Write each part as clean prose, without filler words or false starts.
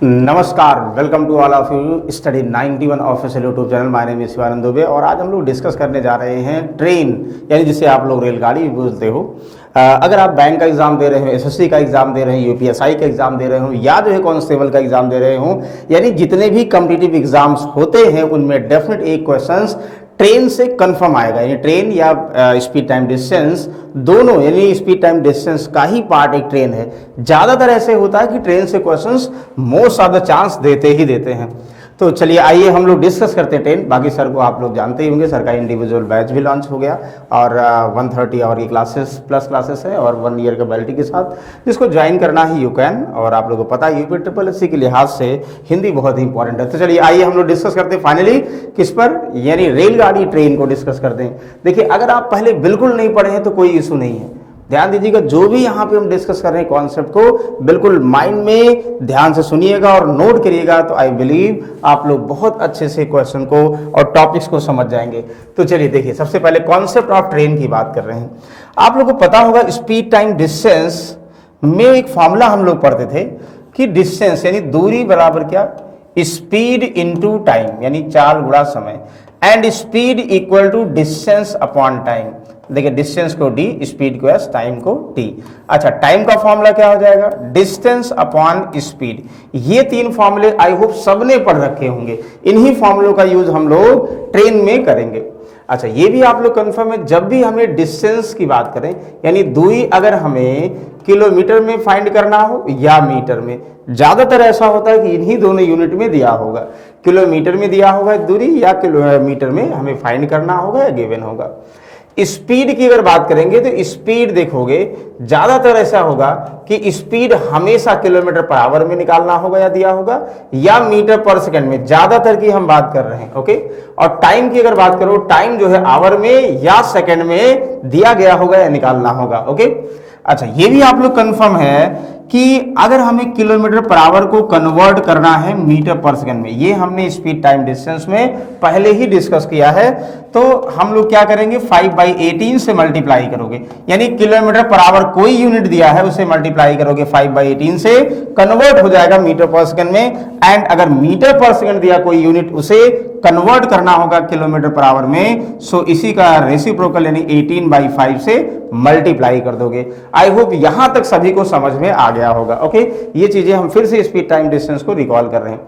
नमस्कार, welcome to all of you study 91 official YouTube channel. My name is Shivanand Dubey और आज हम लोग डिस्कस करने जा रहे हैं ट्रेन, यानी जिसे आप लोग रेलगाड़ी बोलते हो। अगर आप बैंक का एग्जाम दे रहे हो, एसएससी का एग्जाम दे रहे हो, यूपीएसआई का एग्जाम दे रहे हो या जो है कांस्टेबल का एग्जाम दे रहे हो, यानी जितने भी कॉम्पिटिटिव एग्जाम्स होते हैं उनमें डेफिनेट एक क्वेश्चंस ट्रेन से कंफर्म आएगा। यानी ट्रेन या स्पीड टाइम डिस्टेंस दोनों, यानी स्पीड टाइम डिस्टेंस का ही पार्ट एक ट्रेन है। ज़्यादातर ऐसे होता है कि ट्रेन से questions most of the chance देते ही देते हैं। तो चलिए आइए हम लोग डिस्कस करते हैं ट्रेन। बाकी सर को आप लोग जानते ही होंगे, सर का इंडिविजुअल बैच भी लॉन्च हो गया और 130 आवर की प्लस क्लासेस है और 1 ईयर का वैलिडिटी के साथ, जिसको ज्वाइन करना ही यू कैन। और आप लोगों को पता है यूपी के लिहाज से हिंदी बहुत ही इंपॉर्टेंट है। तो चलिए आइए हम लोग डिस्कस करते हैं फाइनली किस पर, यानी रेलगाड़ी ट्रेन को डिस्कस करते हैं। देखिए, अगर आप पहले बिल्कुल नहीं पढ़े हैं तो कोई इशू नहीं है। ध्यान दीजिएगा, जो भी यहाँ पे हम डिस्कस कर रहे हैं कॉन्सेप्ट को बिल्कुल माइंड में ध्यान से सुनिएगा और नोट करिएगा, तो आई बिलीव आप लोग बहुत अच्छे से क्वेश्चन को और टॉपिक्स को समझ जाएंगे। तो चलिए देखिए, सबसे पहले कॉन्सेप्ट ऑफ ट्रेन की बात कर रहे हैं। आप लोगों को पता होगा स्पीड टाइम डिस्टेंस में एक फॉर्मूला हम लोग पढ़ते थे कि डिस्टेंस यानी दूरी बराबर क्या, स्पीड इंटू टाइम, यानी चाल गुणा समय, and speed equal to distance upon time. देखिए, डिस्टेंस को डी, स्पीड को एस, टाइम को टी। अच्छा, टाइम का फॉर्मूला क्या हो जाएगा, डिस्टेंस अपॉन स्पीड। ये तीन फॉर्मूले आई होप सबने पढ़ रखे होंगे। इन्हीं फॉर्मूलों का यूज हम लोग ट्रेन में करेंगे। अच्छा, ये भी आप लोग कंफर्म है, जब भी हमें डिस्टेंस की बात करें, यानी दूरी अगर हमें किलोमीटर में फाइंड करना हो या मीटर में, ज्यादातर ऐसा होता है कि इन्हीं दोनों यूनिट में दिया होगा। किलोमीटर में दिया होगा दूरी या किलोमीटर में हमें फाइंड करना होगा या गिवन होगा। स्पीड की अगर बात करेंगे तो स्पीड देखोगे ज्यादातर ऐसा होगा कि स्पीड हमेशा किलोमीटर पर आवर में निकालना होगा या दिया होगा, या मीटर पर सेकंड में, ज्यादातर की हम बात कर रहे हैं। ओके, और टाइम की अगर बात करो, टाइम जो है आवर में या सेकंड में दिया गया होगा या निकालना होगा। ओके, अच्छा, ये भी आप लोग कंफर्म है कि अगर हमें किलोमीटर पर आवर को कन्वर्ट करना है मीटर पर सेकंड में, ये हमने स्पीड टाइम डिस्टेंस में पहले ही डिस्कस किया है। तो हम लोग क्या करेंगे, 5/18 से मल्टीप्लाई करोगे, यानी किलोमीटर पर आवर कोई यूनिट दिया है उसे मल्टीप्लाई करोगे 5/18 से, कन्वर्ट हो जाएगा मीटर पर सेकंड में। एंड अगर मीटर पर सेकंड दिया कोई यूनिट, उसे कन्वर्ट करना होगा किलोमीटर पर आवर में, सो इसी का रेसिप्रोकल यानी 18/5 से मल्टीप्लाई कर दोगे। आई होप यहां तक सभी को समझ में आ गया होगा। ओके, ये चीजें हम फिर से स्पीड टाइम डिस्टेंस को रिकॉल कर रहे हैं।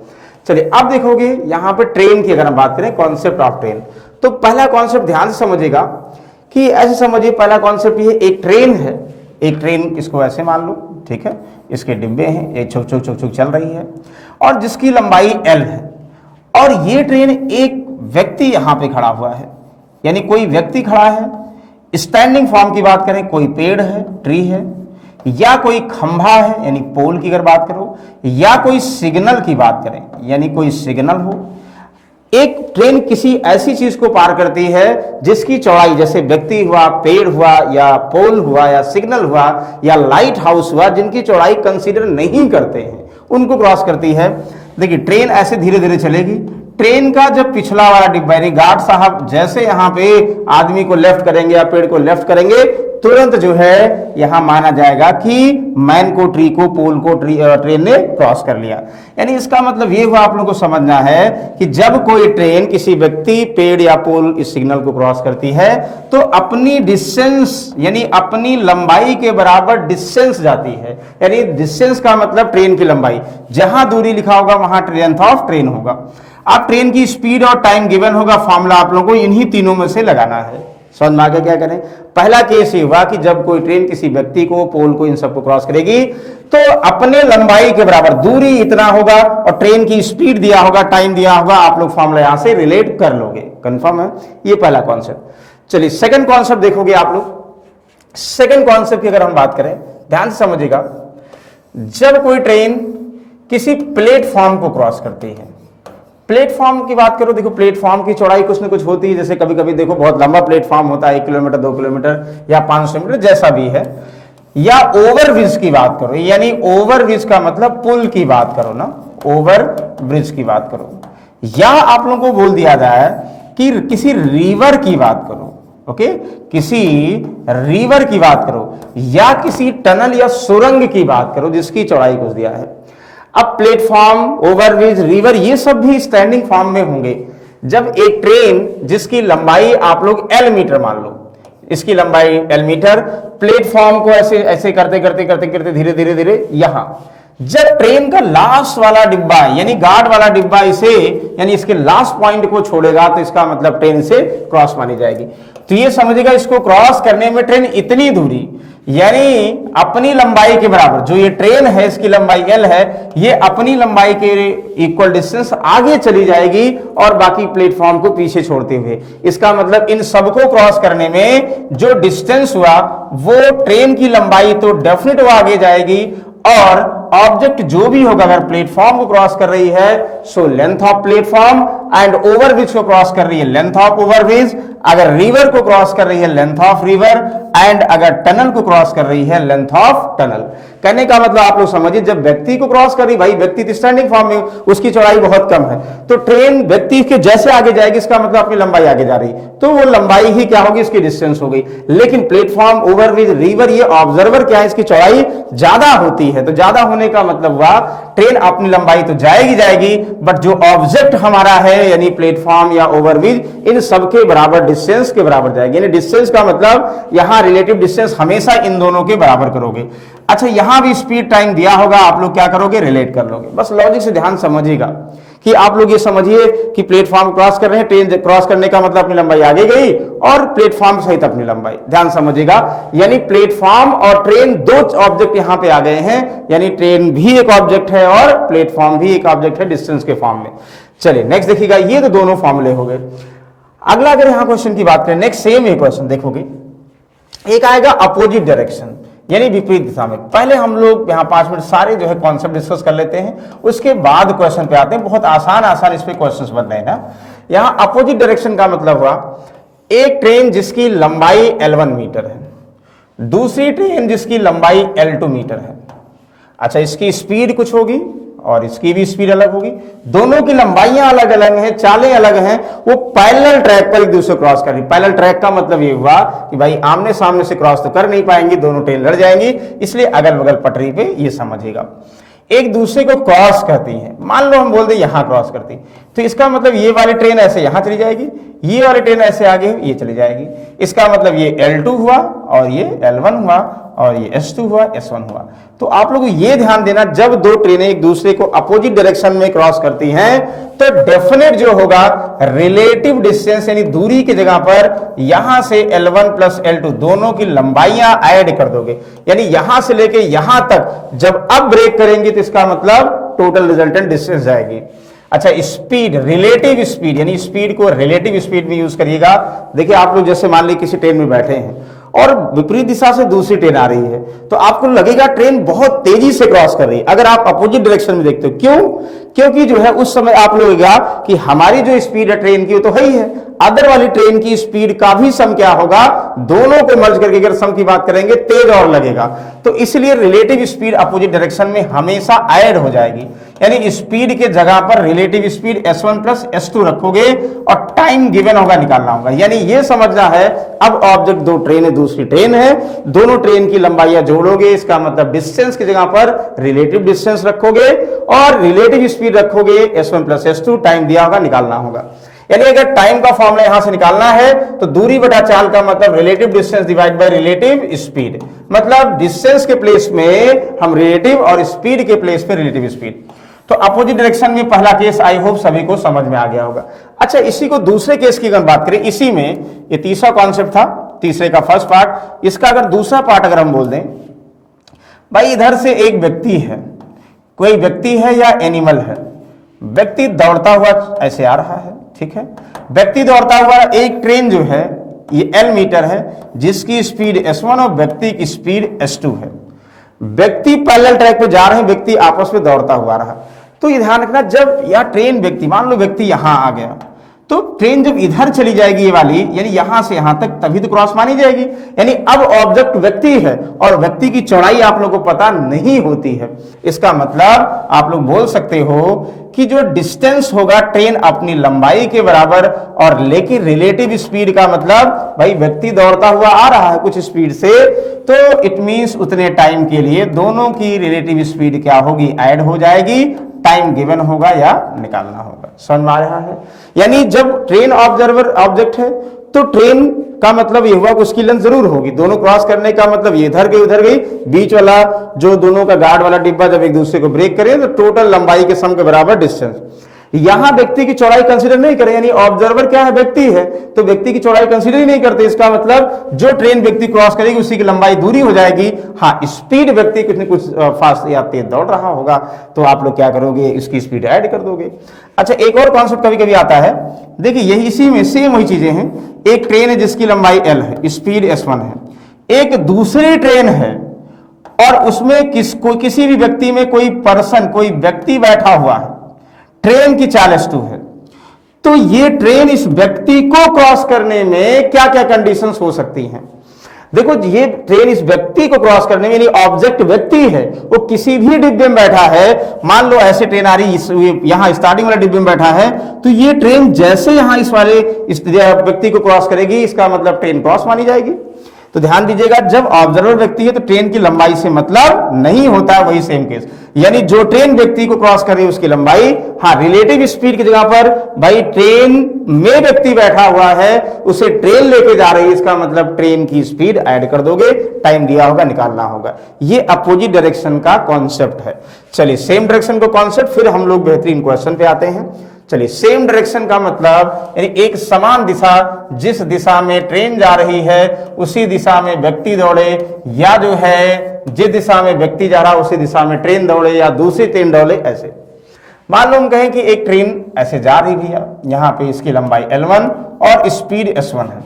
चलिए अब देखोगे यहां पे ट्रेन की अगर हम बात करें, कॉन्सेप्ट ऑफ ट्रेन, तो पहला कॉन्सेप्ट ध्यान से समझिएगा कि ऐसे समझिए, पहला कॉन्सेप्ट ये एक ट्रेन है। एक ट्रेन, इसको ऐसे मान लो, ठीक है, इसके डिब्बे हैं, एक छुक छुक छुक छुक चल रही है और जिसकी लंबाई L है, और ये ट्रेन एक व्यक्ति यहां पे खड़ा हुआ है, यानी कोई व्यक्ति खड़ा है। स्टैंडिंग फॉर्म की बात करें, कोई पेड़ है, ट्री है, या कोई खंभा है, यानी पोल की अगर बात करो, या कोई सिग्नल की बात करें, यानी कोई सिग्नल हो। एक ट्रेन किसी ऐसी चीज को पार करती है जिसकी चौड़ाई, जैसे व्यक्ति हुआ, पेड़ हुआ, या पोल हुआ, या सिग्नल हुआ, या लाइट हाउस हुआ, जिनकी चौड़ाई कंसीडर नहीं करते हैं, उनको क्रॉस करती है। देखिए, ट्रेन ऐसे धीरे धीरे चलेगी। ट्रेन का जब पिछला वाला डिब्बा, यानी गार्ड साहब जैसे यहाँ पे आदमी को लेफ्ट करेंगे या पेड़ को लेफ्ट करेंगे, तुरंत जो है यहां माना जाएगा कि मैन को, ट्री को, पोल को ट्रेन ने क्रॉस कर लिया। यानी इसका मतलब ये हुआ, आप लोगों को समझना है कि जब कोई ट्रेन किसी व्यक्ति, पेड़ या पोल इस सिग्नल को क्रॉस करती है तो अपनी डिस्टेंस, यानी अपनी लंबाई के बराबर डिस्टेंस जाती है। यानी डिस्टेंस का मतलब ट्रेन की लंबाई, जहां दूरी लिखा होगा वहां लेंथ ऑफ ट्रेन होगा। अब ट्रेन की स्पीड और टाइम गिवन होगा, फॉर्मूला आप लोगों को इन्हीं तीनों में से लगाना है। समझ में आगे क्या करें। पहला केस ये हुआ कि जब कोई ट्रेन किसी व्यक्ति को, पोल को, इन सबको क्रॉस करेगी तो अपने लंबाई के बराबर दूरी इतना होगा और ट्रेन की स्पीड दिया होगा, टाइम दिया होगा, आप लोग फॉर्मूला यहां से रिलेट कर लोगे। कंफर्म है, ये पहला कॉन्सेप्ट। चलिए सेकंड कॉन्सेप्ट देखोगे आप लोग। सेकंड कॉन्सेप्ट की अगर हम बात करें, ध्यान से समझिएगा, जब कोई ट्रेन किसी प्लेटफॉर्म को क्रॉस करती है, प्लेटफॉर्म की बात करो, देखो प्लेटफॉर्म की चौड़ाई कुछ ना कुछ होती है। जैसे कभी कभी देखो बहुत लंबा प्लेटफॉर्म होता है, 1 किलोमीटर, 2 किलोमीटर या 500 मीटर, जैसा भी है। या ओवरब्रिज की बात करो, यानी ओवरब्रिज का मतलब पुल की बात करो ना, ओवरब्रिज की बात करो। या आप लोगों को बोल दिया जाए कि किसी रिवर की बात करो, ओके, किसी रिवर की बात करो, या किसी टनल या सुरंग की बात करो जिसकी चौड़ाई कुछ दिया है। अब प्लेटफॉर्म, ओवरब्रिज, रिवर, ये सब भी स्टैंडिंग फॉर्म में होंगे। जब एक ट्रेन जिसकी लंबाई आप लोग L मीटर मान लो, इसकी लंबाई L मीटर, प्लेटफॉर्म को ऐसे ऐसे करते करते करते करते धीरे धीरे धीरे यहां, जब ट्रेन का लास्ट वाला डिब्बा यानी गार्ड वाला डिब्बा इसे यानी इसके लास्ट पॉइंट को छोड़ेगा तो इसका मतलब ट्रेन से क्रॉस मानी जाएगी। तो ये समझिएगा इसको क्रॉस करने में ट्रेन इतनी दूरी यानी अपनी लंबाई के बराबर, जो ये ट्रेन है इसकी लंबाई L है, ये अपनी लंबाई के इक्वल डिस्टेंस आगे चली जाएगी और बाकी प्लेटफॉर्म को पीछे छोड़ते हुए। इसका मतलब इन सबको क्रॉस करने में जो डिस्टेंस हुआ वो ट्रेन की लंबाई तो डेफिनेट वो आगे जाएगी, और ऑब्जेक्ट जो भी होगा अगर प्लेटफॉर्म को क्रॉस कर रही है so length of platform, and overbridge को क्रॉस कर रही है लेंथ ऑफ ओवरब्रिज, अगर रिवर को क्रॉस कर रही है लेंथ ऑफ रिवर, एंड अगर टनल को क्रॉस कर रही है लेंथ ऑफ टनल। कहने का मतलब आप लोग समझिए, जब व्यक्ति को क्रॉस कर रही, भाई व्यक्ति तो स्टैंडिंग फॉर्म में, उसकी चौड़ाई बहुत कम है, तो ट्रेन व्यक्ति के जैसे आगे जाएगी इसका मतलब अपनी लंबाई आगे जा रही, तो वो लंबाई ही क्या होगी, इसकी डिस्टेंस हो गई। लेकिन प्लेटफॉर्म, ओवरब्रिज, रिवर, ये ऑब्जर्वर क्या है, इसकी चौड़ाई ज्यादा होती है, तो ज्यादा होने का मतलब हुआ ट्रेन अपनी लंबाई तो जाएगी जाएगी, बट जो ऑब्जेक्ट हमारा है यानी प्लेटफॉर्म या ओवरब्रिज, इन सबके बराबर डिस्टेंस के बराबर जाएगी। यानी डिस्टेंस का मतलब यहां रिलेटिव डिस्टेंस हमेशा इन दोनों के बराबर करोगे। अच्छा, यहां भी स्पीड टाइम दिया होगा, आप लोग क्या करोगे, रिलेट कर लोगे। बस लॉजिक से ध्यान समझिएगा कि आप लोग ये समझिए कि प्लेटफॉर्म क्रॉस कर रहे हैं, ट्रेन क्रॉस करने का मतलब अपनी लंबाई आगे गई और प्लेटफॉर्म सहित अपनी लंबाई, ध्यान समझिएगा। यानी प्लेटफॉर्म और ट्रेन दो ऑब्जेक्ट यहां पे आ गए हैं, यानी ट्रेन भी एक ऑब्जेक्ट है और प्लेटफॉर्म भी एक ऑब्जेक्ट है डिस्टेंस के फॉर्म में। चलिए नेक्स्ट देखिएगा, ये तो दोनों फॉर्मूले हो गए। अगला अगर यहां क्वेश्चन की बात करें, नेक्स्ट सेम एक क्वेश्चन देखोगे, एक आएगा अपोजिट डायरेक्शन यानी विपरीत दिशा में। पहले हम लोग यहाँ 5 मिनट सारे जो है कॉन्सेप्ट डिस्कस कर लेते हैं, उसके बाद क्वेश्चन पे आते हैं। बहुत आसान आसान इस पे क्वेश्चंस बन रहे हैं ना। यहाँ अपोजिट डायरेक्शन का मतलब हुआ एक ट्रेन जिसकी लंबाई L1 मीटर है, दूसरी ट्रेन जिसकी लंबाई L2 मीटर है। अच्छा, इसकी स्पीड कुछ होगी और इसकी भी स्पीड अलग होगी, दोनों की लंबाइयां अलग अलग हैं, चालें अलग हैं, वो पैरेलल ट्रैक पर एक दूसरे क्रॉस कर रही। पैरेलल ट्रैक का मतलब ये हुआ कि भाई आमने सामने से क्रॉस तो कर नहीं पाएंगी, दोनों ट्रेन लड़ जाएंगी, इसलिए अगल बगल पटरी पे ये समझिएगा एक दूसरे को क्रॉस करती हैं। मान लो हम बोल दें यहां क्रॉस करती, तो इसका मतलब ये वाली ट्रेन ऐसे यहां चली जाएगी, ये वाली ट्रेन ऐसे आगे ये चली जाएगी। इसका मतलब ये L2 हुआ और ये L1 हुआ और ये S2 हुआ, S1 हुआ। तो आप लोग ये ध्यान देना, जब दो ट्रेनें एक दूसरे को अपोजिट डायरेक्शन में क्रॉस करती हैं तो डेफिनेट जो होगा रिलेटिव डिस्टेंस यानी दूरी की जगह पर यहां से L1 प्लस L2 दोनों की लंबाइयां ऐड कर दोगे, यानी यहां से लेके यहां तक जब अब ब्रेक करेंगे तो इसका मतलब टोटल रिजल्टेंट डिस्टेंस जाएगी। अच्छा, स्पीड, रिलेटिव स्पीड यानी स्पीड को रिलेटिव स्पीड में यूज करिएगा। देखिए आप लोग जैसे मान ली किसी ट्रेन में बैठे हैं और विपरीत दिशा से दूसरी ट्रेन आ रही है, तो आपको लगेगा ट्रेन बहुत तेजी से क्रॉस कर रही है अगर आप अपोजिट डायरेक्शन में देखते हो। क्यों? क्योंकि जो है उस समय आप लगेगा कि हमारी जो स्पीड है ट्रेन की वो तो है ही है, अदर वाली ट्रेन की स्पीड का भी सम क्या होगा, दोनों को मर्ज करके अगर सम की बात करेंगे तेज और लगेगा। तो इसलिए रिलेटिव स्पीड अपोजिट डायरेक्शन में हमेशा ऐड हो जाएगी, यानी स्पीड के जगह पर relative speed S1 plus S2 रखोगे और टाइम गिवन होगा, निकालना होगा। यानी ये समझना है अब ऑब्जेक्ट दो ट्रेन है, दूसरी ट्रेन है, दोनों ट्रेन की लंबाइयां जोड़ोगे, इसका मतलब डिस्टेंस की जगह पर रिलेटिव डिस्टेंस रखोगे और रिलेटिव स्पीड रखोगे S1 प्लस S2, टाइम दिया होगा, निकालना होगा। यानी अगर टाइम का फॉर्मूला यहां से निकालना है तो दूरी बटा चाल का मतलब relative distance divide by relative speed, मतलब डिस्टेंस के प्लेस में हम रिलेटिव और स्पीड के प्लेस पे रिलेटिव स्पीड। तो अपोजिट डायरेक्शन में पहला केस आई होप सभी को समझ में आ गया होगा। अच्छा, इसी को दूसरे केस की अगर बात करें, इसी में ये तीसरा कॉन्सेप्ट था, तीसरे का फर्स्ट पार्ट, इसका अगर दूसरा पार्ट अगर हम बोल दें, भाई इधर से एक व्यक्ति है, कोई व्यक्ति है या एनिमल है, व्यक्ति दौड़ता हुआ ऐसे आ रहा है, ठीक है, व्यक्ति दौड़ता हुआ, एक ट्रेन जो है ये L मीटर है जिसकी स्पीड S1 और व्यक्ति की स्पीड S2 है। व्यक्ति पैरेलल ट्रैक पे जा रहे हैं, व्यक्ति आपस में दौड़ता हुआ रहा। तो ये ध्यान रखना, जब यह ट्रेन व्यक्ति, मान लो व्यक्ति यहां आ गया, तो ट्रेन जब इधर चली जाएगी ये वाली, यानी यहां से यहां तक, तभी तो क्रॉस मानी जाएगी। यानी अब ऑब्जेक्ट व्यक्ति है और व्यक्ति की चौड़ाई आप लोगों को पता नहीं होती है। इसका मतलब आप लोग बोल सकते हो कि जो डिस्टेंस होगा ट्रेन अपनी लंबाई के बराबर, और लेकिन रिलेटिव स्पीड का मतलब भाई व्यक्ति दौड़ता हुआ आ रहा है कुछ स्पीड से, तो इट मींस उतने टाइम के लिए दोनों की रिलेटिव स्पीड क्या होगी, ऐड हो जाएगी, टाइम गिवन होगा या निकालना होगा। समझ में आ रहा है? यानी जब ट्रेन ऑब्जर्वर ऑब्जेक्ट है तो ट्रेन का मतलब ये हुआ कि उसकी लेंथ जरूर होगी। दोनों क्रॉस करने का मतलब ये इधर गई उधर गई, बीच वाला जो दोनों का गार्ड वाला डिब्बा जब एक दूसरे को ब्रेक करे तो टोटल लंबाई के सम के बराबर डिस्टेंस। यहां व्यक्ति की चौड़ाई कंसीडर नहीं करें, यानी ऑब्जर्वर क्या है, व्यक्ति है, तो व्यक्ति की चौड़ाई कंसीडर ही नहीं करते। इसका मतलब जो ट्रेन व्यक्ति क्रॉस करेगी उसी की लंबाई दूरी हो जाएगी। हाँ, स्पीड व्यक्ति कुछ न कुछ फास्ट या तेज दौड़ रहा होगा, तो आप लोग क्या करोगे, इसकी स्पीड ऐड कर दोगे। अच्छा, एक और कॉन्सेप्ट कभी कभी आता है, देखिए यही इसी में सेम वही चीजें हैं। एक ट्रेन है जिसकी लंबाई L है, स्पीड S1 है, एक दूसरी ट्रेन है और उसमें किसी भी व्यक्ति में कोई पर्सन, कोई व्यक्ति बैठा हुआ है, ट्रेन की चाल S2 है, तो ये ट्रेन इस व्यक्ति को क्रॉस करने में क्या क्या कंडीशंस हो सकती हैं। देखो, ये ट्रेन इस व्यक्ति को क्रॉस करने में, यानी ऑब्जेक्ट व्यक्ति है, वो किसी भी डिब्बे में बैठा है, मान लो ऐसे ट्रेन आ रही, यहां स्टार्टिंग वाले डिब्बे में बैठा है, तो ये ट्रेन जैसे यहां इस वाले इस व्यक्ति को क्रॉस करेगी, इसका मतलब ट्रेन क्रॉस मानी जाएगी। तो ध्यान दीजिएगा, जब ऑब्जर्वर व्यक्ति है तो ट्रेन की लंबाई से मतलब नहीं होता है, वही सेम केस, यानी जो ट्रेन व्यक्ति को क्रॉस करे उसकी लंबाई, हाँ, रिलेटिव स्पीड की जगह पर भाई ट्रेन में व्यक्ति बैठा हुआ है, उसे ट्रेन लेके जा रही है, इसका मतलब ट्रेन की स्पीड ऐड कर दोगे, टाइम दिया होगा, निकालना होगा। ये अपोजिट डायरेक्शन का कॉन्सेप्ट है। चलिए, सेम डायरेक्शन का कॉन्सेप्ट, फिर हम लोग बेहतरीन क्वेश्चन पे आते हैं। चलिए, सेम डायरेक्शन का मतलब यानी एक समान दिशा, जिस दिशा में ट्रेन जा रही है उसी दिशा में व्यक्ति दौड़े, या जो है जिस दिशा में व्यक्ति जा रहा है उसी दिशा में ट्रेन दौड़े, या दूसरी ट्रेन दौड़े। ऐसे मान लो हम कहें कि एक ट्रेन ऐसे जा रही भैया, यहां पे इसकी लंबाई L1 और स्पीड S1 है,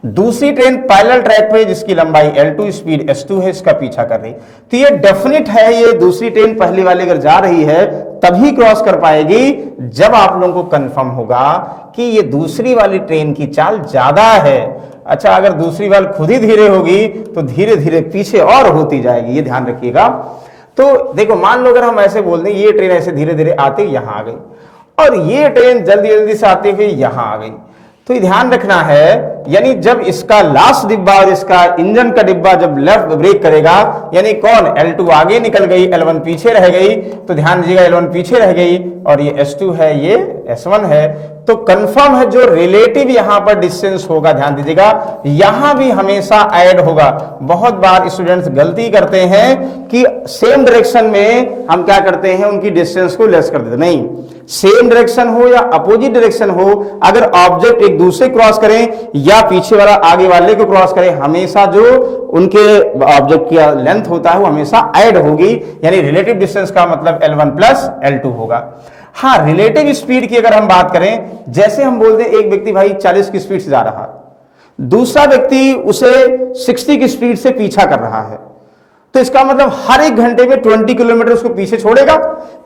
दूसरी ट्रेन पैरेलल ट्रैक पे जिसकी लंबाई L2 स्पीड S2 है, इसका पीछा कर रही, तो ये डेफिनेट है, ये दूसरी ट्रेन पहली वाली अगर जा रही है तभी क्रॉस कर पाएगी जब आप लोगों को कंफर्म होगा कि ये दूसरी वाली ट्रेन की चाल ज्यादा है। अच्छा, अगर दूसरी वाली खुद ही धीरे होगी तो धीरे धीरे पीछे और होती जाएगी, ये ध्यान रखिएगा। तो देखो, मान लो अगर हम ऐसे बोल दें, ये ट्रेन ऐसे धीरे धीरे आती यहां आ गई और ये ट्रेन जल्दी जल्दी से आती हुई यहां आ गई, तो ध्यान रखना है, यानी जब इसका लास्ट डिब्बा और इसका इंजन का डिब्बा जब लेफ्ट ब्रेक करेगा, यानी कौन, L2 आगे निकल गई, L1 पीछे रह गई, तो ध्यान दीजिएगा L1 पीछे रह गई और ये S2 है, ये S1 है, तो कंफर्म है जो रिलेटिव यहां पर डिस्टेंस होगा, ध्यान दीजिएगा, यहां भी हमेशा ऐड होगा। बहुत बार स्टूडेंट्स गलती करते हैं कि सेम डायरेक्शन में हम क्या करते हैं, उनकी डिस्टेंस को लेस कर देते, नहीं, सेम डायरेक्शन हो या अपोजिट डायरेक्शन हो, अगर ऑब्जेक्ट एक दूसरे क्रॉस करें या पीछे वाला आगे वाले को क्रॉस करें, हमेशा जो उनके ऑब्जेक्ट की लेंथ होता है वो हमेशा ऐड होगी, यानी रिलेटिव डिस्टेंस का मतलब L1 प्लस L2 होगा। हाँ, रिलेटिव स्पीड की अगर हम बात करें, जैसे हम बोलते हैं एक व्यक्ति भाई 40 की स्पीड से जा रहा है, दूसरा व्यक्ति उसे 60 की स्पीड से पीछा कर रहा है, तो इसका मतलब हर एक घंटे में 20 किलोमीटर उसको पीछे छोड़ेगा।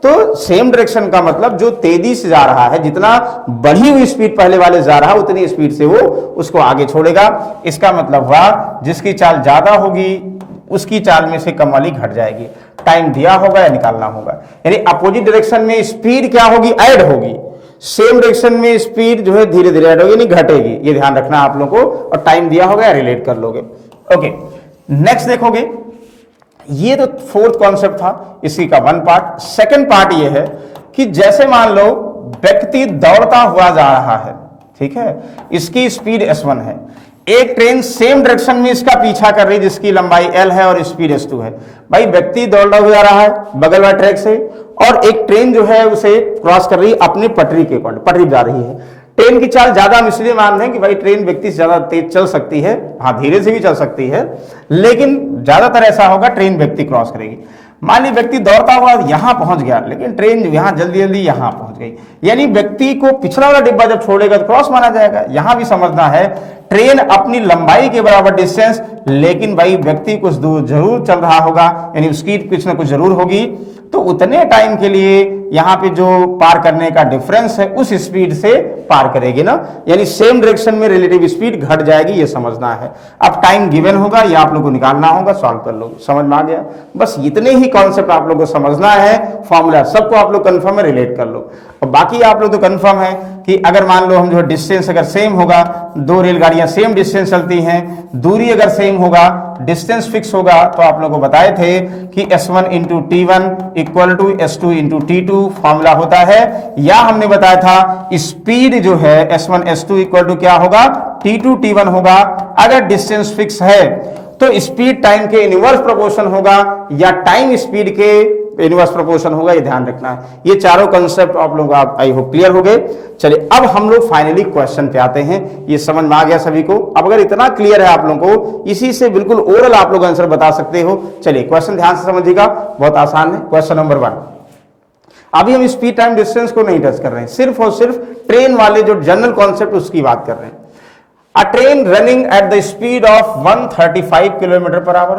तो सेम डायरेक्शन का मतलब जो तेजी से जा रहा है, जितना बढ़ी हुई स्पीड पहले वाले जा रहा है उतनी स्पीड से वो उसको आगे छोड़ेगा। इसका मतलब हुआ जिसकी चाल ज्यादा होगी उसकी चाल में से कम वाली घट जाएगी, टाइम दिया होगा या निकालना होगा। यानी अपोजिट डायरेक्शन में स्पीड क्या होगी, ऐड होगी, सेम डायरेक्शन में स्पीड जो है धीरे धीरे ऐड होगी, नहीं घटेगी, ये ध्यान रखना आप लोगों को, और टाइम दिया होगा या रिलेट कर लोगे। ओके, नेक्स्ट देखोगे, ये तो फोर्थ कॉन्सेप्ट था, इसी का वन पार्ट। सेकंड पार्ट ये है कि जैसे मान लो व्यक्ति दौड़ता हुआ जा रहा है, ठीक है, इसकी स्पीड S1 है, एक ट्रेन सेम डायरेक्शन में इसका पीछा कर रही जिसकी लंबाई L है और स्पीड S2 है। भाई व्यक्ति दौड़ता हुआ जा रहा है बगल वाले ट्रैक से, और एक ट्रेन जो है उसे क्रॉस कर रही है अपनी पटरी के अकॉर्डिंग, पटरी जा रही है। ट्रेन की चाल ज्यादा हम इसलिए मान रहे हैं कि भाई ट्रेन व्यक्ति से ज्यादा तेज चल सकती है, हाँ धीरे से भी चल सकती है, लेकिन ज्यादातर ऐसा होगा ट्रेन व्यक्ति क्रॉस करेगी। मान ली व्यक्ति दौड़ता हुआ यहां पहुंच गया, लेकिन ट्रेन यहां जल्दी जल्दी यहां पहुंच गई, यानी व्यक्ति को पिछला वाला डिब्बा जब छोड़ेगा तो क्रॉस माना जाएगा। यहां भी समझना है ट्रेन अपनी लंबाई के बराबर डिस्टेंस, लेकिन भाई व्यक्ति कुछ दूर जरूर चल रहा होगा, यानी उसकी कुछ ना कुछ जरूर होगी, तो उतने टाइम के लिए यहां पे जो पार करने का डिफरेंस है उस स्पीड से पार करेगी ना, यानी सेम डायरेक्शन में रिलेटिव स्पीड घट जाएगी, ये समझना है। अब टाइम गिवन होगा, ये आप लोग को निकालना होगा, सॉल्व कर लो, समझ में आ गया। बस इतने ही कॉन्सेप्ट आप लोग को समझना है, फॉर्मूला सबको आप लोग कंफर्म है, रिलेट कर लो। और बाकी आप लोग तो कंफर्म है कि अगर मान लो हम जो डिस्टेंस अगर सेम होगा, दो रेलगाड़ियां सेम डिस्टेंस चलती हैं, दूरी अगर सेम होगा, डिस्टेंस फिक्स होगा, तो आप लोग को बताए थे कि S1 into T1 equal to S2 into T2 formula होता है, या हमने बताया था स्पीड जो है S1 S2 इक्वल टू क्या होगा, T2 T1 होगा। अगर डिस्टेंस फिक्स है तो स्पीड टाइम के इनवर्स प्रोपोर्शन होगा, या टाइम स्पीड के इनवर्स प्रोपोर्शन होगा, ये ध्यान रखना है। ये चारों कंसेप्ट आप लोग आई होप क्लियर हो गए। चलिए अब हम लोग फाइनली क्वेश्चन पे आते हैं। ये समझ में आ गया सभी को? अब अगर इतना क्लियर है आप लोगों को, इसी से बिल्कुल ओरल आप लोग आंसर बता सकते हो। चलिए क्वेश्चन ध्यान से समझिएगा, बहुत आसान है। क्वेश्चन नंबर 1, अभी हम स्पीड टाइम डिस्टेंस को नहीं टच कर रहे हैं, सिर्फ और सिर्फ ट्रेन वाले जो जनरल कॉन्सेप्ट उसकी बात कर रहे हैं। A train running at the speed of 135 kilometre per hour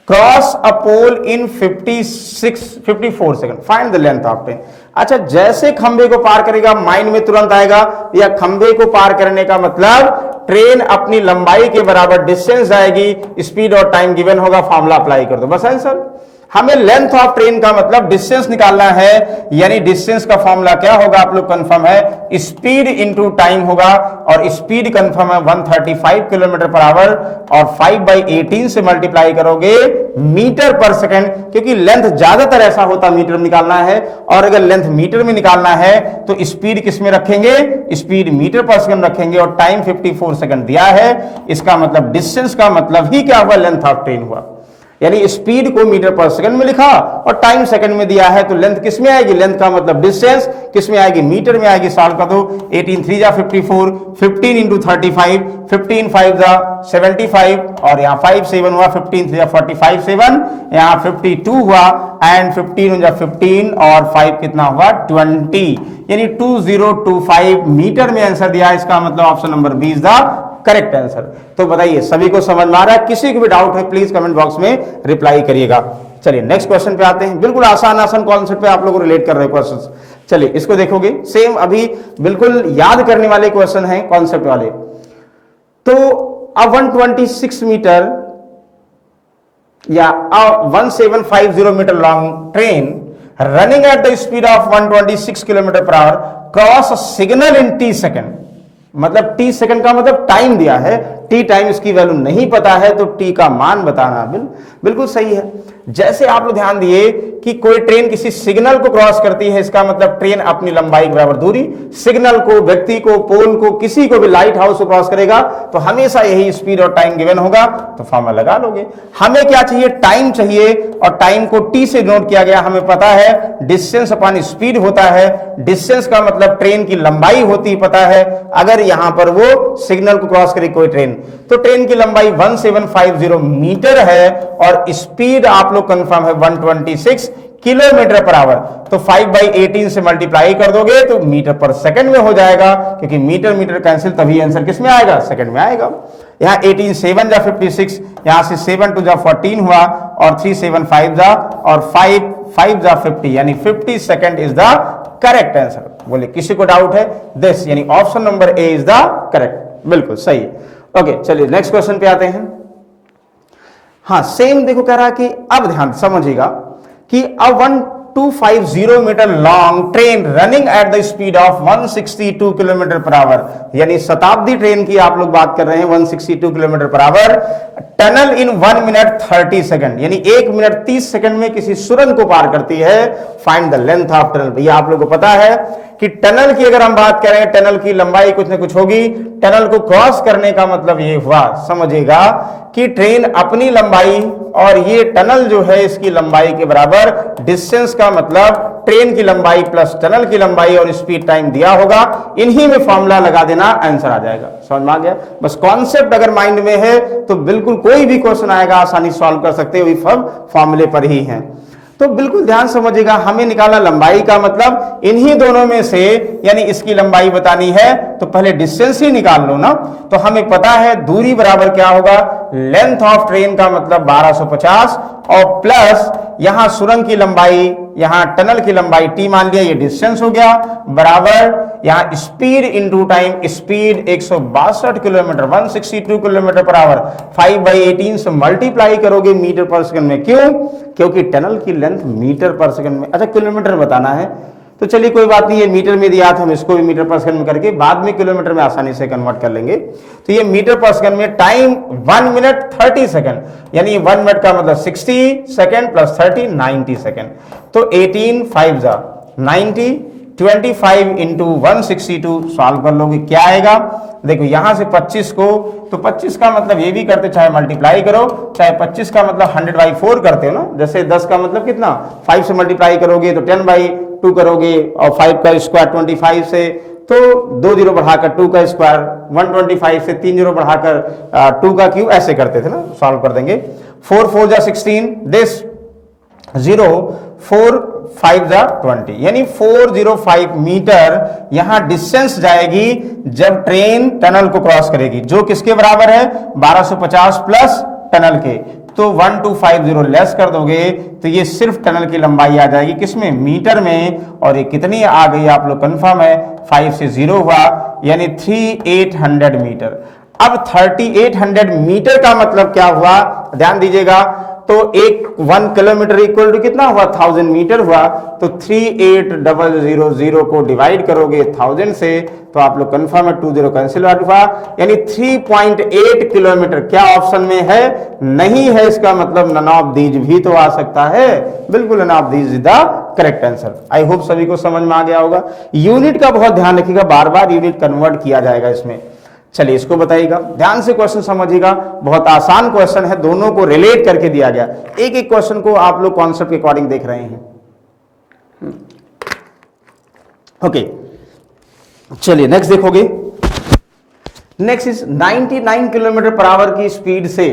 cross a pole in 54 second, find the length of train. अच्छा, जैसे खंबे को पार करेगा, माइंड में तुरंत आएगा या खंबे को पार करने का मतलब ट्रेन अपनी लंबाई के बराबर डिस्टेंस जाएगी, स्पीड और टाइम गिवन होगा, फॉर्मूला अप्लाई कर दो, बस आंसर। हमें लेंथ ऑफ ट्रेन का मतलब डिस्टेंस निकालना है, यानी डिस्टेंस का फॉर्मूला क्या होगा आप लोग कंफर्म है, स्पीड इंटू टाइम होगा, और स्पीड कंफर्म है 135 किलोमीटर पर आवर, और 5/18 से मल्टीप्लाई करोगे मीटर पर सेकंड, क्योंकि लेंथ ज्यादातर ऐसा होता मीटर में निकालना है, और अगर लेंथ मीटर में निकालना है तो स्पीड किस में रखेंगे, स्पीड मीटर पर सेकंड रखेंगे, और टाइम 54 सेकंड दिया है। इसका मतलब डिस्टेंस का मतलब ही क्या हुआ, लेंथ ऑफ ट्रेन हुआ। यानी स्पीड को मीटर पर सेकंड में लिखा और टाइम सेकंड में दिया है, तो लेंथ किस में आएगी, लेंथ का मतलब डिस्टेंस किस में आएगी, मीटर में आएगी। सॉल्व कर दो, 18 3 जा 54, 15 इंटू 35, 15 5 जा 75, और यहाँ 5 7 हुआ, 15 3 जा 45 7, यहाँ 52 हुआ, एंड 15 जा 15 और 5 कितना हुआ 20, यानी 2025 मीटर में आंसर दिया है। इसका मतलब ऑप्शन नंबर 20 दा करेक्ट आंसर। तो बताइए सभी को समझ में आ रहा है? किसी को भी डाउट है प्लीज कमेंट बॉक्स में रिप्लाई करिएगा। चलिए नेक्स्ट क्वेश्चन पे आते हैं। बिल्कुल आसान आसान कॉन्सेप्ट पे आप लोग रिलेट कर रहे हैं क्वेश्चंस। चलिए इसको देखोगे, सेम अभी बिल्कुल याद करने वाले क्वेश्चन हैं कॉन्सेप्ट वाले। तो अब 126 मीटर या 1750 metre long train running at the speed of 126 kilometre per hour cross signal in T second, मतलब टी सेकंड का मतलब टाइम दिया है, टी टाइम इसकी वैल्यू नहीं पता है, तो टी का मान बताना बिल्कुल सही है। जैसे आप लोग ध्यान दिए कि कोई ट्रेन किसी सिग्नल को क्रॉस करती है, इसका मतलब ट्रेन अपनी लंबाई के बराबर दूरी सिग्नल को, व्यक्ति को, पोल को, किसी को भी, लाइट हाउस को क्रॉस करेगा, तो हमेशा यही स्पीड और टाइम गिवन होगा, तो फॉर्मूला लगा लोगे। हमें क्या चाहिए, टाइम चाहिए, और टाइम को टी से नोट किया गया। हमें पता है डिस्टेंस अपॉन स्पीड होता है, डिस्टेंस का मतलब ट्रेन की लंबाई होती पता है। अगर यहां पर वो सिग्नल को क्रॉस करे कोई ट्रेन, तो ट्रेन की लंबाई 1750 मीटर है, और स्पीड आप लोग कंफर्म है 126 किलोमीटर पर आवर। तो 5/18 से मल्टीप्लाई कर दोगे तो मीटर पर सेकंड में हो जाएगा, क्योंकि मीटर मीटर कैंसिल, तभी आंसर किस में आएगा, सेकंड में आएगा। यहाँ 18 7 जा 56, यहां से 7 2 जा 14 हुआ, और 3 7 5 जा, और 5 5 जा 50, यानी 50 second is the correct answer. बोले किसी को डाउट है, दिस यानी option number A is the correct, बिल्कुल सही। ओके चलिए नेक्स्ट क्वेश्चन पे आते हैं। हाँ सेम देखो कह रहा है कि अब ध्यान समझिएगा कि अब 1250 metre long train running at the speed of 162 kilometre per hour, यानी शताब्दी ट्रेन की आप लोग बात कर रहे हैं, 162 kilometre per our, tunnel in 1 minute 30 second, यानी 1 मिनट 30 सेकंड में किसी सुरंग को पार करती है। Find the length of tunnel. भैया आप लोग को पता है कि टनल की अगर हम बात करें, टनल की लंबाई कुछ ना कुछ होगी। टनल को क्रॉस करने का मतलब ये हुआ, समझिएगा कि ट्रेन अपनी लंबाई और ये टनल जो है इसकी लंबाई के बराबर, डिस्टेंस का मतलब ट्रेन की लंबाई प्लस टनल की लंबाई, और स्पीड टाइम दिया होगा, इन्हीं में फॉर्मूला लगा देना, आंसर आ जाएगा। समझ में आ गया? बस कॉन्सेप्ट अगर माइंड में है तो बिल्कुल कोई भी क्वेश्चन आएगा आसानी सॉल्व कर सकते हो, सब फॉर्मूले पर ही है। तो बिल्कुल ध्यान समझिएगा, हमें निकालना लंबाई का मतलब इन्हीं दोनों में से, यानी इसकी लंबाई बतानी है तो पहले डिस्टेंस ही निकाल लो ना। तो हमें पता है दूरी बराबर क्या होगा, लेंथ ऑफ ट्रेन का मतलब 1250 और प्लस यहां सुरंग की लंबाई, यहां टनल की लंबाई टी मान लिया, ये डिस्टेंस हो गया, बराबर यहां speed into time, speed 162 kilometre 162 kilometre per our 5/18 से मल्टीप्लाई करोगे मीटर पर सेकंड में। क्यों? क्योंकि टनल की लेंथ मीटर पर सेकंड में, अच्छा किलोमीटर बताना है तो चलिए कोई बात नहीं, ये मीटर में दिया था, हम इसको भी मीटर पर सेकंड में करके बाद में किलोमीटर में आसानी से कन्वर्ट कर लेंगे। तो ये मीटर पर सेकंड में टाइम 1 मिनट 30 सेकंड, यानी 1 मिनट का मतलब 60 सेकंड प्लस 30 90 सेकंड। तो 18 5 जा 90, 25 इंटू 162 सॉल्व कर लोगे, क्या आएगा? देखो यहां से 25 को, तो 25 का मतलब ये भी करते चाहे मल्टीप्लाई करो, चाहे 25 का मतलब 100/4 करते हो ना, जैसे 10 का मतलब कितना 5 से मल्टीप्लाई करोगे तो 10/2 करोगे, और 5 का स्क्वायर 25 से, तो 2 जीरो बढ़ाकर 2 का स्क्वायर, 125 से 3 जीरो बढ़ाकर 2 का क्यूब, ऐसे करते थे ना, सॉल्व कर देंगे। 4 4 जा 16, दिस 0 4 5 जा 20, यानी 405 मीटर यहां डिस्टेंस जाएगी जब ट्रेन टनल को क्रॉस करेगी, जो किसके बराबर है 1250 प्लस टनल के। तो 1250 लेस कर दोगे तो ये सिर्फ टनल की लंबाई आ जाएगी किसमें, मीटर में, और ये कितनी आ गई आप लोग कंफर्म है, 5 से 0 हुआ, यानी 3800 मीटर। अब 3800 मीटर का मतलब क्या हुआ, ध्यान दीजिएगा, तो 1 किलोमीटर इक्वल टू कितना हुआ 1000 मीटर हुआ, तो 38000 को डिवाइड करोगे 1000 से, तो आप लोग कंफर्म है 20 कैंसिल आउट हुआ, यानी 3.8 किलोमीटर। क्या ऑप्शन में है? नहीं है, इसका मतलब नन ऑफ दीज भी तो आ सकता है, बिल्कुल none of these is the correct answer. I hope सभी को समझ में आ गया होगा। यूनिट का बहुत ध्यान रखिएगा, बार बार यूनिट कन्वर्ट किया जाएगा इसमें। चलिए इसको बताइएगा, ध्यान से क्वेश्चन समझिएगा, बहुत आसान क्वेश्चन है, दोनों को रिलेट करके दिया गया, एक एक क्वेश्चन को आप लोग कॉन्सेप्ट के अकॉर्डिंग देख रहे हैं। ओके चलिए नेक्स्ट देखोगे, next is 99 kilometre per our की स्पीड से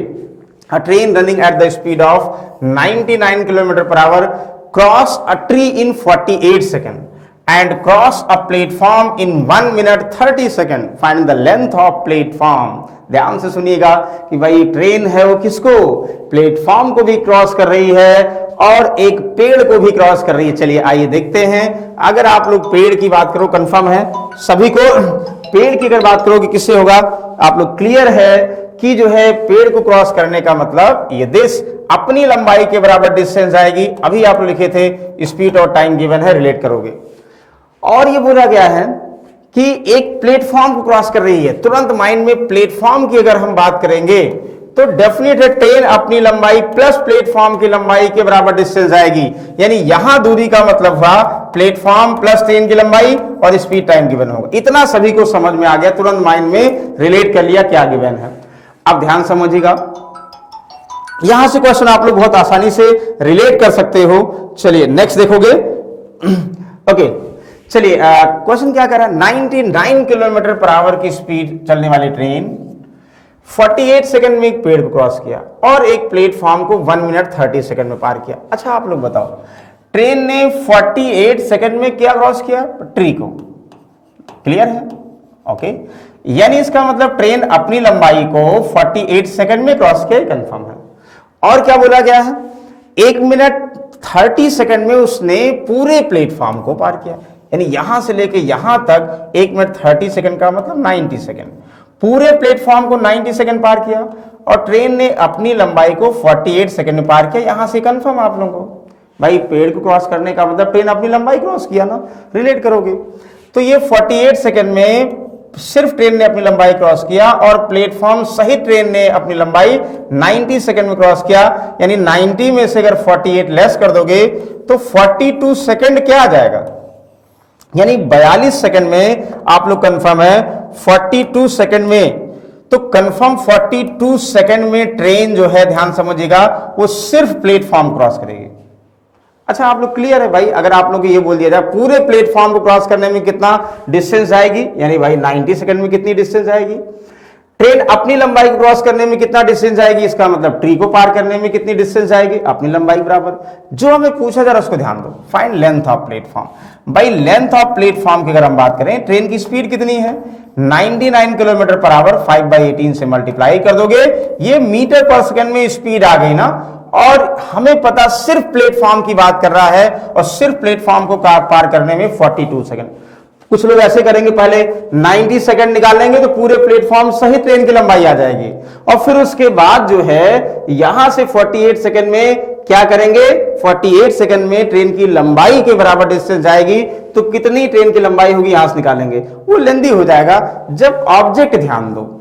a train running at the speed of 99 kilometre per hour cross a tree in 48 seconds and cross a platform in 1 minute 30 seconds. Find the length of platform. ध्यान से सुनिएगा कि भाई train है वो किसको, प्लेटफॉर्म को भी क्रॉस कर रही है और एक पेड़ को भी क्रॉस कर रही है। चलिए आइए देखते हैं। अगर आप लोग पेड़ की बात करो, कंफर्म है सभी को, पेड़ की अगर बात करो कि किससे होगा, आप लोग क्लियर है कि जो है पेड़ को क्रॉस करने का मतलब ये दिस अपनी लंबाई के बराबर डिस्टेंस आएगी। अभी आप लोग लिखे थे स्पीड और टाइम गिवन है, रिलेट करोगे। और ये बोला गया है कि एक प्लेटफॉर्म को क्रॉस कर रही है, तुरंत माइंड में प्लेटफॉर्म की अगर हम बात करेंगे तो डेफिनेट है ट्रेन अपनी लंबाई प्लस प्लेटफॉर्म की लंबाई के बराबर डिस्टेंस आएगी, यानी यहां दूरी का मतलब हुआ प्लेटफॉर्म प्लस ट्रेन की लंबाई और स्पीड टाइम गिवन होगा। इतना सभी को समझ में आ गया, तुरंत माइंड में रिलेट कर लिया क्या गिवन है। अब ध्यान समझिएगा, यहां से क्वेश्चन आप लोग बहुत आसानी से रिलेट कर सकते हो। चलिए नेक्स्ट देखोगे। ओके चलिए क्वेश्चन क्या कर रहा है, 99 किलोमीटर पर आवर की स्पीड चलने वाली ट्रेन 48 सेकंड में एक पेड़ को क्रॉस किया और एक प्लेटफॉर्म को 1 मिनट 30 सेकंड में पार किया। अच्छा आप लोग बताओ, ट्रेन ने 48 सेकंड में क्या क्रॉस किया, ट्री को, क्लियर है? ओके यानी इसका मतलब ट्रेन अपनी लंबाई को 48 सेकंड में क्रॉस किया, कंफर्म है। और क्या बोला गया है, 1 मिनट 30 सेकंड में उसने पूरे प्लेटफॉर्म को पार किया, यानी यहां से लेके यहां तक 1 मिनट 30 सेकंड का मतलब 90 सेकंड, पूरे प्लेटफॉर्म को 90 सेकंड पार किया और ट्रेन ने अपनी लंबाई को 48 सेकंड में पार किया। यहां से कंफर्म आप लोगों को, भाई पेड़ को क्रॉस करने का मतलब ट्रेन अपनी लंबाई क्रॉस किया ना, रिलेट करोगे। तो ये 48 सेकंड में सिर्फ ट्रेन ने अपनी लंबाई क्रॉस किया और प्लेटफॉर्म सहित ट्रेन ने अपनी लंबाई 90 सेकंड में क्रॉस किया, यानी 90 में से अगर 48 लेस कर दोगे तो 42 सेकंड क्या आ जाएगा, यानी 42 सेकंड में आप लोग कंफर्म है 42 सेकंड में। तो कंफर्म 42 सेकंड में ट्रेन जो है, ध्यान समझिएगा, वो सिर्फ प्लेटफॉर्म क्रॉस करेगी। अच्छा आप लोग क्लियर है भाई, अगर आप लोग को ये बोल दिया जाए पूरे प्लेटफॉर्म को क्रॉस करने में कितना डिस्टेंस आएगी, यानी भाई 90 सेकंड में कितनी डिस्टेंस आएगी, ट्रेन अपनी लंबाई को क्रॉस करने में कितना डिस्टेंस जाएगी, इसका मतलब ट्री को पार करने में कितनी डिस्टेंस जाएगी, अपनी लंबाई बराबर। जो हमें पूछा जरा उसको ध्यान दो, फाइंड लेंथ ऑफ प्लेटफॉर्म। भाई लेंथ ऑफ प्लेटफॉर्म की अगर हम बात करें, ट्रेन की स्पीड कितनी है 99 किलोमीटर पर आवर, 5/18 से मल्टीप्लाई कर दोगे, ये मीटर पर सेकंड में स्पीड आ गई ना। और हमें पता सिर्फ प्लेटफॉर्म की बात कर रहा है, और सिर्फ प्लेटफॉर्म को पार करने में 42 सेकंड। कुछ लोग ऐसे करेंगे, पहले 90 सेकंड निकाल लेंगे तो पूरे प्लेटफॉर्म सहित ट्रेन की लंबाई आ जाएगी, और फिर उसके बाद जो है यहां से 48 सेकंड में क्या करेंगे, 48 सेकंड में ट्रेन की लंबाई के बराबर डिस्टेंस जाएगी, तो कितनी ट्रेन की लंबाई होगी यहां से निकालेंगे, वो लेंदी हो जाएगा। जब ऑब्जेक्ट, ध्यान दो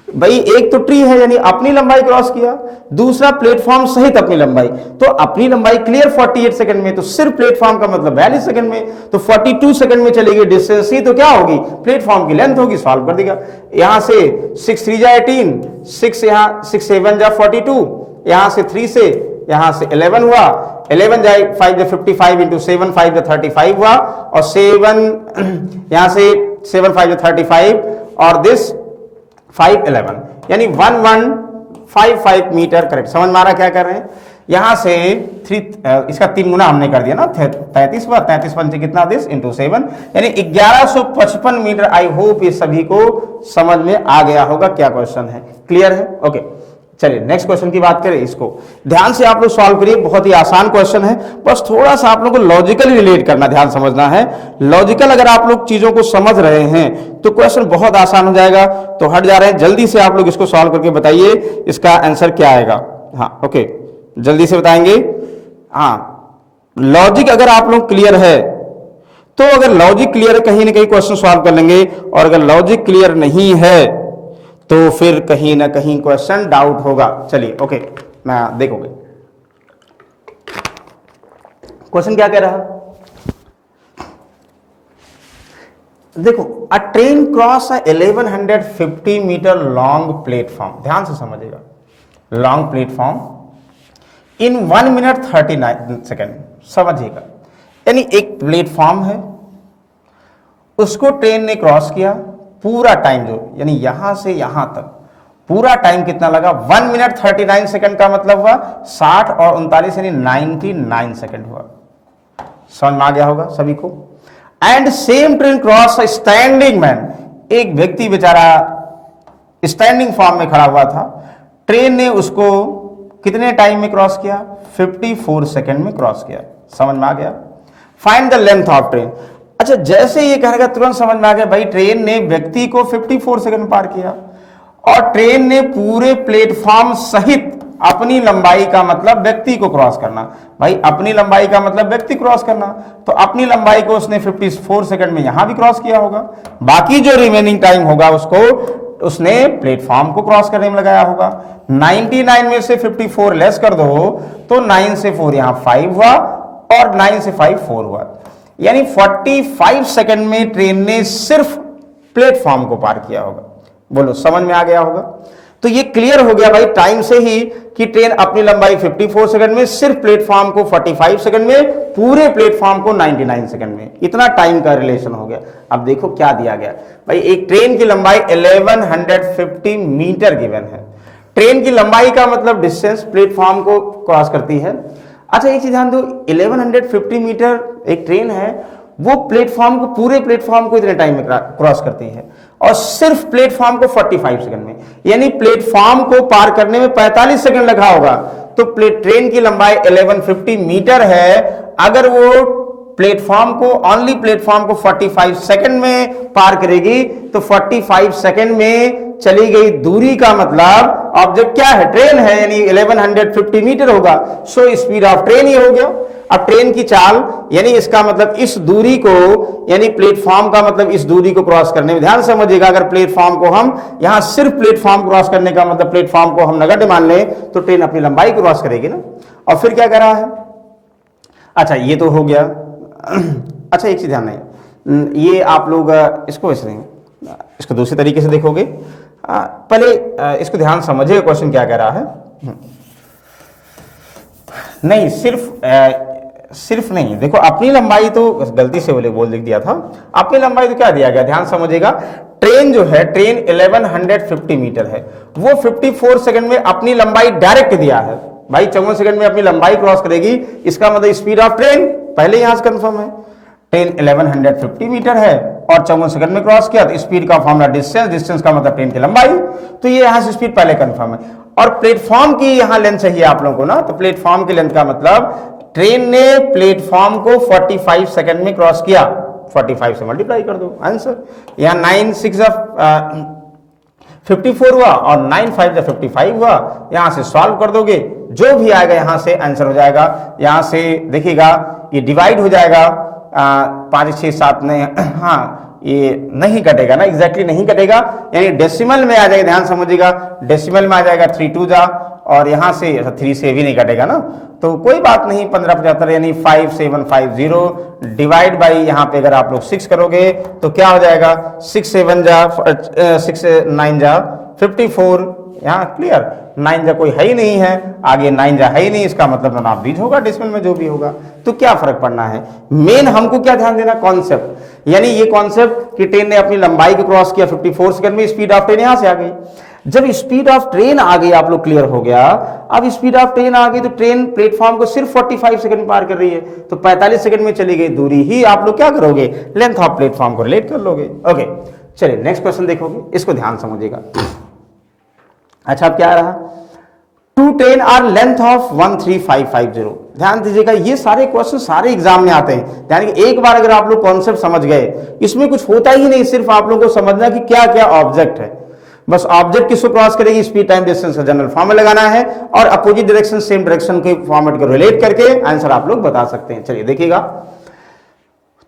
भाई, एक तो ट्री है यानी अपनी लंबाई क्रॉस किया, दूसरा प्लेटफॉर्म सहित अपनी लंबाई, तो अपनी लंबाई क्लियर 48 सेकंड में, तो सिर्फ प्लेटफॉर्म का मतलब 42 सेकंड में, तो 42 सेकंड में चलेगी डिस्टेंस ही, तो क्या होगी, प्लेटफॉर्म की लेंथ होगी। सॉल्व कर देगा, यहां से 6 3 जा 18, 6 यहां 6 7 जा 42, यहां से 3 से यहां से 11 हुआ, 11 जाए 5 जा 55 इंटू 7 5 जा 35 हुआ, और 7 यहां से 7 5 जा 35, और दिस 511 यानी 1155 मीटर करेक्ट। समझ में आ रहा क्या कर रहे हैं, यहां से 3 इसका 3 गुना हमने कर दिया ना, 33 हुआ, 33 पंचे कितना, दिस इंटू 7 यानी 1155 मीटर। आई होप ये सभी को समझ में आ गया होगा क्या क्वेश्चन है, क्लियर है, ओके। चलिए नेक्स्ट क्वेश्चन की बात करें, इसको ध्यान से आप लोग सॉल्व करिए, बहुत ही आसान क्वेश्चन है, बस थोड़ा सा आप लोगों को लॉजिकली रिलेट करना, ध्यान समझना है। लॉजिकल अगर आप लोग चीजों को समझ रहे हैं तो क्वेश्चन बहुत आसान हो जाएगा। तो हट जा रहे हैं, जल्दी से आप लोग इसको सॉल्व करके बताइए इसका आंसर क्या आएगा। हाँ ओके, जल्दी से बताएंगे। हाँ, लॉजिक अगर आप लोग क्लियर है तो, अगर लॉजिक क्लियर है कहीं ना कहीं क्वेश्चन सॉल्व कर लेंगे, और अगर लॉजिक क्लियर नहीं है तो फिर कहीं ना कहीं क्वेश्चन डाउट होगा। चलिए ओके, मैं देखोगे क्वेश्चन क्या कह रहा है, देखो, a train cross 1150 metre long platform, ध्यान से समझिएगा, long platform in 1 minute 39 second, समझिएगा। यानी एक प्लेटफॉर्म है, उसको ट्रेन ने क्रॉस किया, पूरा टाइम जो यानी यहां से यहां तक पूरा टाइम कितना लगा, 1 मिनट 39 सेकंड का मतलब हुआ 60 और 39 यानी 99 सेकंड हुआ। समझ में आ गया होगा सभी को। And same train cross standing man, एक व्यक्ति बेचारा स्टैंडिंग फॉर्म में खड़ा हुआ था, ट्रेन ने उसको कितने टाइम में क्रॉस किया, 54 सेकंड में क्रॉस किया। समझ में आ गया। Find the length of train. अच्छा, जैसे ये कहेगा तुरंत समझ में आ गया, भाई ट्रेन ने व्यक्ति को 54 सेकंड पार किया, और ट्रेन ने पूरे प्लेटफॉर्म सहित अपनी लंबाई का मतलब व्यक्ति को क्रॉस करना। भाई अपनी लंबाई का मतलब व्यक्ति क्रॉस करना, तो अपनी लंबाई को उसने 54 सेकंड में यहां भी क्रॉस किया होगा, बाकी जो रिमेनिंग टाइम होगा उसको उसने प्लेटफॉर्म को क्रॉस करने में लगाया होगा। 99 में से 54 लेस कर दो तो 9 से 4 यहां 5 हुआ, और 9 से 5 4 हुआ, यानी 45 सेकंड में ट्रेन ने सिर्फ प्लेटफॉर्म को पार किया होगा। बोलो समझ में आ गया होगा। तो ये क्लियर हो गया भाई टाइम से ही कि ट्रेन अपनी लंबाई 54 सेकंड में, सिर्फ प्लेटफॉर्म को 45 सेकंड में, पूरे प्लेटफॉर्म को 99 सेकंड में, इतना टाइम का रिलेशन हो गया। अब देखो क्या दिया गया भाई, एक ट्रेन की लंबाई 1150 मीटर गिवन है। ट्रेन की लंबाई का मतलब डिस्टेंस प्लेटफॉर्म को क्रॉस करती है। अच्छा एक चीज ध्यान दो, 1150 मीटर एक ट्रेन है, वो प्लेटफॉर्म को, पूरे प्लेटफॉर्म को इतने टाइम में क्रॉस करती है, और सिर्फ प्लेटफॉर्म को 45 सेकंड में, यानी प्लेटफॉर्म को पार करने में 45 सेकंड लगा होगा। तो ट्रेन की लंबाई 1150 मीटर है, अगर वो प्लेटफॉर्म को, ओनली प्लेटफॉर्म को 45 सेकंड में पार करेगी, तो 45 सेकंड में चली गई दूरी का मतलब ऑब्जेक्ट क्या है, ट्रेन है, यानी 1150 मीटर होगा। सो स्पीड ऑफ ट्रेन ये हो गया। अब ट्रेन की चाल, यानी इसका मतलब इस दूरी को, यानी प्लेटफॉर्म का मतलब इस दूरी को क्रॉस करने में, ध्यान समझिएगा, अगर प्लेटफॉर्म को हम यहां सिर्फ प्लेटफॉर्म क्रॉस करने का मतलब प्लेटफॉर्म को हम नगण्य मान लें, तो ट्रेन अपनी लंबाई क्रॉस करेगी ना। और फिर क्या कर रहा है, अच्छा ये तो हो गया। अच्छा एक चीज ध्यान नहीं, ये आप लोग इसको वैसे नहीं, इसको दूसरे तरीके से देखोगे। पहले इसको ध्यान समझिए क्वेश्चन क्या कह रहा है। नहीं सिर्फ नहीं, देखो अपनी लंबाई तो गलती से बोल दिया था, अपनी लंबाई तो क्या दिया गया, ध्यान समझिएगा। ट्रेन जो है, ट्रेन 1150 मीटर है, वो 54 सेकंड में अपनी लंबाई डायरेक्ट दिया है भाई, 54 सेकंड में अपनी लंबाई क्रॉस करेगी, इसका मतलब स्पीड ऑफ ट्रेन पहले यहां से कंफर्म है। ट्रेन 1150 मीटर है और 54 सेकंड में क्रॉस किया, तो स्पीड का फॉर्मूला डिस्टेंस, डिस्टेंस का मतलब ट्रेन की लंबाई, तो ये यहां से स्पीड पहले कंफर्म है। और प्लेटफॉर्म की यहां लेंथ चाहिए आप लोगों को ना, तो प्लेटफॉर्म की लेंथ का मतलब ट्रेन ने प्लेटफॉर्म को 45 सेकंड में क्रॉस किया, 45 से मल्टीप्लाई कर दो आंसर। यहां 9 6 54 हुआ और 9 5 55 हुआ, यहां से सॉल्व कर दोगे, जो भी आएगा यहां से आंसर हो जाएगा। यहां से देखिएगा ये डिवाइड हो जाएगा, 5 6 7 नहीं, हाँ ये नहीं कटेगा ना, एग्जैक्टली नहीं कटेगा, यानी डेसिमल में आ जाएगा, ध्यान समझिएगा, डेसिमल में आ जाएगा 3 2 जा, और यहां से 3 से भी नहीं कटेगा ना, तो कोई बात नहीं, 1575 यानी 5750 डिवाइड बाई यहाँ पे अगर आप लोग 6 करोगे तो क्या हो जाएगा, 6 7 जा 6 9 जा 54, यहाँ क्लियर, 9 जा कोई है ही नहीं है, आगे 9 जा है ही नहीं, इसका मतलब ना बीज होगा डेसिमल में जो भी होगा, तो क्या फर्क पड़ना है। मेन हमको क्या ध्यान देना, कॉन्सेप्ट, यानी ये कॉन्सेप्ट कि ट्रेन ने अपनी लंबाई को क्रॉस किया 54 सेकंड में, स्पीड ऑफ ट्रेन यहां से आ गई। जब स्पीड ऑफ ट्रेन आ गई, आप लोग क्लियर हो गया, अब स्पीड ऑफ ट्रेन आ गई तो ट्रेन प्लेटफॉर्म को सिर्फ 45 सेकंड पार कर रही है, तो 45 सेकंड में चली गई दूरी ही आप लोग क्या करोगे, लेंथ ऑफ प्लेटफॉर्म को रिलेट कर लोगे। ओके चलिए नेक्स्ट क्वेश्चन देखोगे, इसको ध्यान समझिएगा। अच्छा अब क्या रहा, two train are length of 13550, ध्यान दीजिएगा, ये सारे क्वेश्चन सारे एग्जाम में आते हैं, यानी कि एक बार अगर आप लोग कॉन्सेप्ट समझ गए, इसमें कुछ होता ही नहीं, सिर्फ आप लोगों को समझना कि क्या क्या ऑब्जेक्ट है, बस ऑब्जेक्ट किसको क्रॉस करेगी, स्पीड टाइम डिस्टेंस का जनरल फॉर्मूला लगाना है, और अपोजिट डायरेक्शन सेम डायरेक्शन के फॉर्मेट को रिलेट करके आंसर आप लोग बता सकते हैं। चलिए देखिएगा,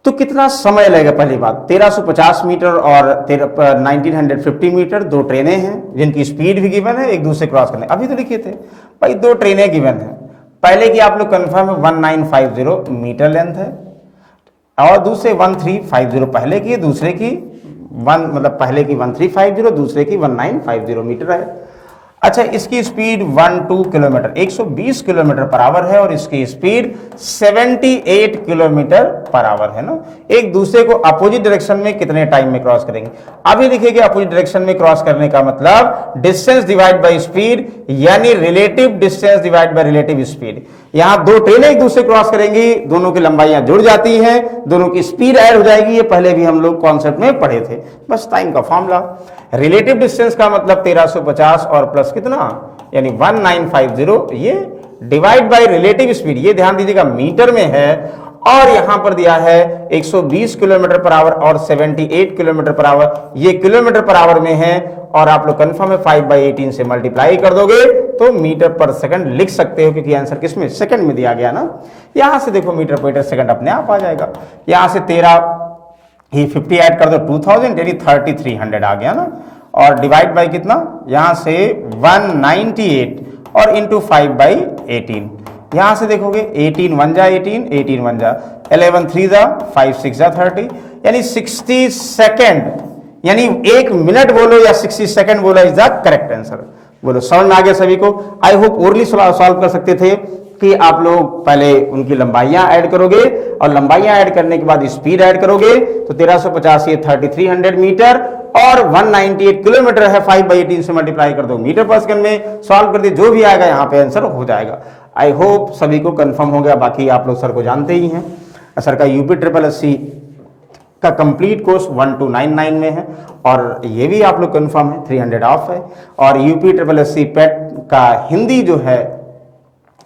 तो कितना समय लगेगा, पहली बात 1350 मीटर और 1950 मीटर, दो ट्रेनें हैं जिनकी स्पीड भी गिवन है, एक दूसरे क्रॉस करने, अभी तो लिखे थे भाई, दो ट्रेनें गिवन है, पहले की आप लोग कंफर्म है 1950 मीटर लेंथ है, और दूसरे 1350 पहले की, दूसरे की मतलब पहले की 1350, दूसरे की 1950 मीटर है। अच्छा इसकी speed 12 kilometre 120 kilometre per our है, और इसकी स्पीड 78 किलोमीटर पर आवर है ना। एक दूसरे को अपोजिट डायरेक्शन में कितने टाइम में क्रॉस करेंगे, अभी लिखेंगे अपोजिट डायरेक्शन में क्रॉस करने का मतलब डिस्टेंस डिवाइड बाय स्पीड, यानी relative distance divide by relative speed. यहां दो ट्रेनें एक दूसरे क्रॉस करेंगी, दोनों की लंबाइयां जुड़ जाती हैं, दोनों की स्पीड ऐड हो जाएगी, ये पहले भी हम लोग कॉन्सेप्ट में पढ़े थे, बस टाइम का फॉर्मूला। रिलेटिव डिस्टेंस का मतलब 1350 और प्लस कितना, यानी 1950, ये डिवाइड बाय रिलेटिव स्पीड, ये ध्यान दीजिएगा मीटर में है, और यहां पर दिया है 120 किलोमीटर पर आवर और 78 किलोमीटर पर आवर, ये किलोमीटर पर आवर में है, और आप लोग कंफर्म है 5/18 से मल्टीप्लाई कर दोगे तो मीटर पर सेकंड लिख सकते हो, क्योंकि आंसर किसमें, सेकंड में दिया गया ना। यहां से देखो मीटर पर सेकंड अपने आप आ जाएगा, यहां से 13 ही 50 ऐड कर दो 2000, यानी 3300 आ गया ना, और डिवाइड बाय कितना, यहां से 198 और इंटू 5/18, यहां से देखोगे 18 1 जा 18, 18 1 जा 11 3 जा 5 6 जा 30, यानी 60 सेकेंड, यानी 1 मिनट बोलो या 60 सेकेंड बोलो, इज द करेक्ट आंसर। बोलो समझ में आ गया सभी को। आई होप ओरली सॉल्व कर सकते थे कि आप लोग पहले उनकी लंबाइयां ऐड करोगे, और लंबाइयां ऐड करने के बाद स्पीड ऐड करोगे, तो 1350 ये 3300 मीटर और 198 किलोमीटर है, 5/18 से मल्टीप्लाई कर दो मीटर पर सेकंड में, सॉल्व कर दे, जो भी आएगा यहाँ पे आंसर हो जाएगा। आई होप सभी को कंफर्म हो गया। बाकी आप लोग सर को जानते ही हैं, सर का यूपी SSSC का कंप्लीट कोर्स 1299 में है, और ये भी आप लोग कंफर्म है 300 ऑफ है, और यूपी SSSC पेट का हिंदी जो है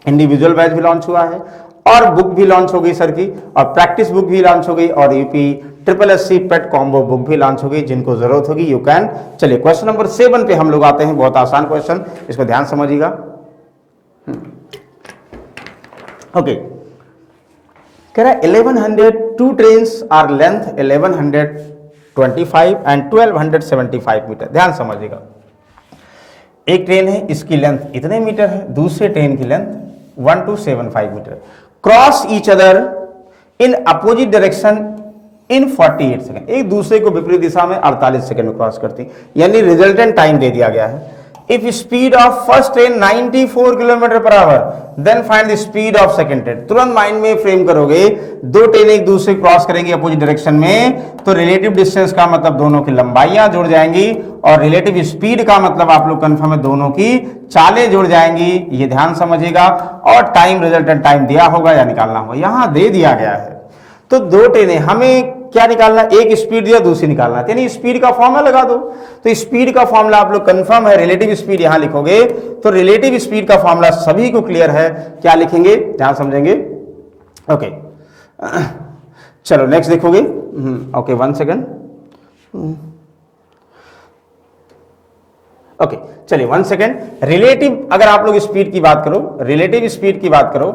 इंडिविजुअल बैच भी लॉन्च हुआ है, और बुक भी लॉन्च हो गई सर की, और प्रैक्टिस बुक भी लॉन्च हो गई, और यूपी SSSC पेट कॉम्बो बुक भी लॉन्च हो गई, जिनको जरूरत होगी यू कैन। चलिए क्वेश्चन नंबर 7 पे हम लोग आते हैं, बहुत आसान क्वेश्चन, इसको ध्यान समझिएगा। ओके, कह रहा है 1100 two trains are length 1125 and 1275 metre. ध्यान समझिएगा, एक ट्रेन है, इसकी लेंथ इतने मीटर है, दूसरे ट्रेन की length 1275 metre, cross each other in opposite direction in 48 second, एक दूसरे को विपरीत दिशा में 48 सेकंड में क्रॉस करती, यानी रिजल्टेंट टाइम दे दिया गया है। If speed of first train 94 kilometre per our, then find the speed of second train। तुरंत माइंड में फ्रेम करोगे, दो ट्रेन एक दूसरे क्रॉस करेंगी अपोजिट डायरेक्शन में, तो रिलेटिव डिस्टेंस का मतलब दोनों की लंबाइयां जुड़ जाएंगी, और रिलेटिव स्पीड का मतलब आप लोग कंफर्म है दोनों की चालें जुड़ जाएंगी। ये ध्यान समझिएगा। और टाइम, रिजल्टेंट टाइम दिया होगा या निकालना होगा, यहां दे दिया गया है। तो दो ट्रेनें, हमें क्या निकालना, एक स्पीड दिया, दूसरी निकालना, यानी स्पीड का फॉर्मूला लगा दो। तो स्पीड का फॉर्मूला आप लोग कंफर्म है, रिलेटिव स्पीड यहां लिखोगे, तो रिलेटिव स्पीड का फॉर्मूला सभी को क्लियर है। क्या लिखेंगे, ध्यान समझेंगे। ओके, चलो नेक्स्ट देखोगे। Okay, 1 second. ओके, चलिए 1 सेकेंड। रिलेटिव, अगर आप लोग स्पीड की बात करो, रिलेटिव स्पीड की बात करो,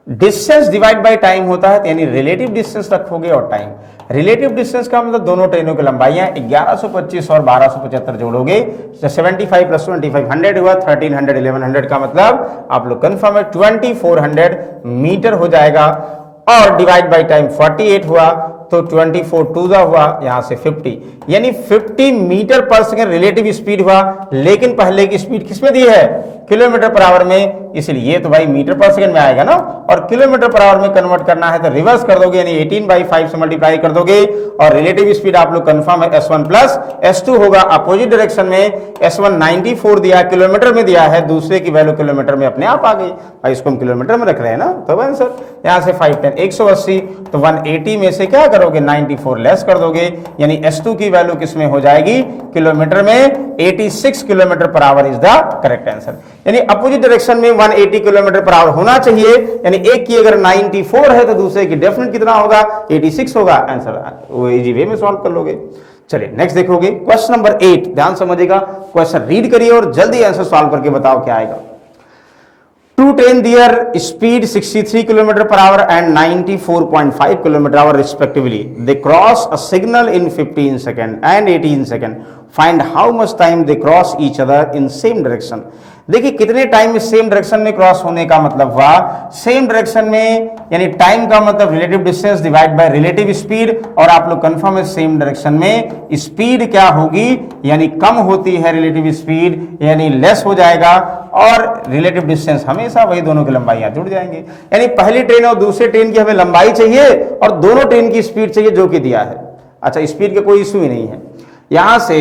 डिस्टेंस डिवाइड बाय टाइम होता है, यानी रिलेटिव डिस्टेंस रखोगे और टाइम। रिलेटिव डिस्टेंस का मतलब दोनों ट्रेनों की लंबाइयां 1125 और 1275 जोड़ोगे, 75 प्लस 25 100 हुआ, 1300 1100 का मतलब आप लोग कंफर्म है 2400 मीटर हो जाएगा। और डिवाइड बाय टाइम 48 हुआ, तो 24 2 हुआ, यहां से 50, यानी 50 मीटर पर सेकेंड रिलेटिव स्पीड हुआ। लेकिन पहले की स्पीड किसमें दी है, किलोमीटर पर आवर में, इसलिए ये तो भाई मीटर पर सेकंड में आएगा ना, और किलोमीटर पर आवर में कन्वर्ट करना है तो रिवर्स कर दोगे, यानी 18/5 से मल्टीप्लाई कर दोगे। और रिलेटिव स्पीड आप लोग कंफर्म है S1 प्लस S2 होगा। अपोजिट डायरेक्शन में S1 94 दिया, किलोमीटर में दिया है, दूसरे की वैल्यू किलोमीटर में अपने आप आ गई भाई, इसको हम किलोमीटर में रख रहे हैं ना। तो आंसर यहां से 510 180, तो 180 में से क्या करोगे, 94 लेस कर दोगे, यानी S2 की वैल्यू किसमें हो जाएगी, किलोमीटर में 86 kilometre per our is the correct answer. यानी अपोजिट डायरेक्शन में 180 किलोमीटर पर आवर होना चाहिए, यानी एक की अगर 94 है तो दूसरे की डेफिनेट कितना होगा, 86 होगा। आंसर वो इजी वे में सॉल्व कर लोगे। चलिए नेक्स्ट देखोगे, क्वेश्चन नंबर 8, ध्यान समझिएगा, क्वेश्चन रीड करिए और जल्दी आंसर सॉल्व करके बताओ क्या आएगा। Two train their speed 63 km per hour and 94.5 km per hour respectively. They cross a signal in 15 seconds and 18 seconds. Find how much time they cross each other in same direction. देखिए कितने time में same direction में cross होने का मतलब हुआ, same direction में, यानी टाइम का मतलब relative distance divide by relative speed. और आप लोग कंफर्म है सेम डायरेक्शन में स्पीड क्या होगी, यानी कम होती है रिलेटिव स्पीड, यानी लेस हो जाएगा। और रिलेटिव डिस्टेंस हमेशा वही, दोनों की लंबाइयां जुड़ जाएंगे। यानी पहली ट्रेन और दूसरी ट्रेन की हमें लंबाई चाहिए और दोनों ट्रेन की स्पीड चाहिए जो कि दिया है। अच्छा, स्पीड का कोई इशू ही नहीं है, यहां से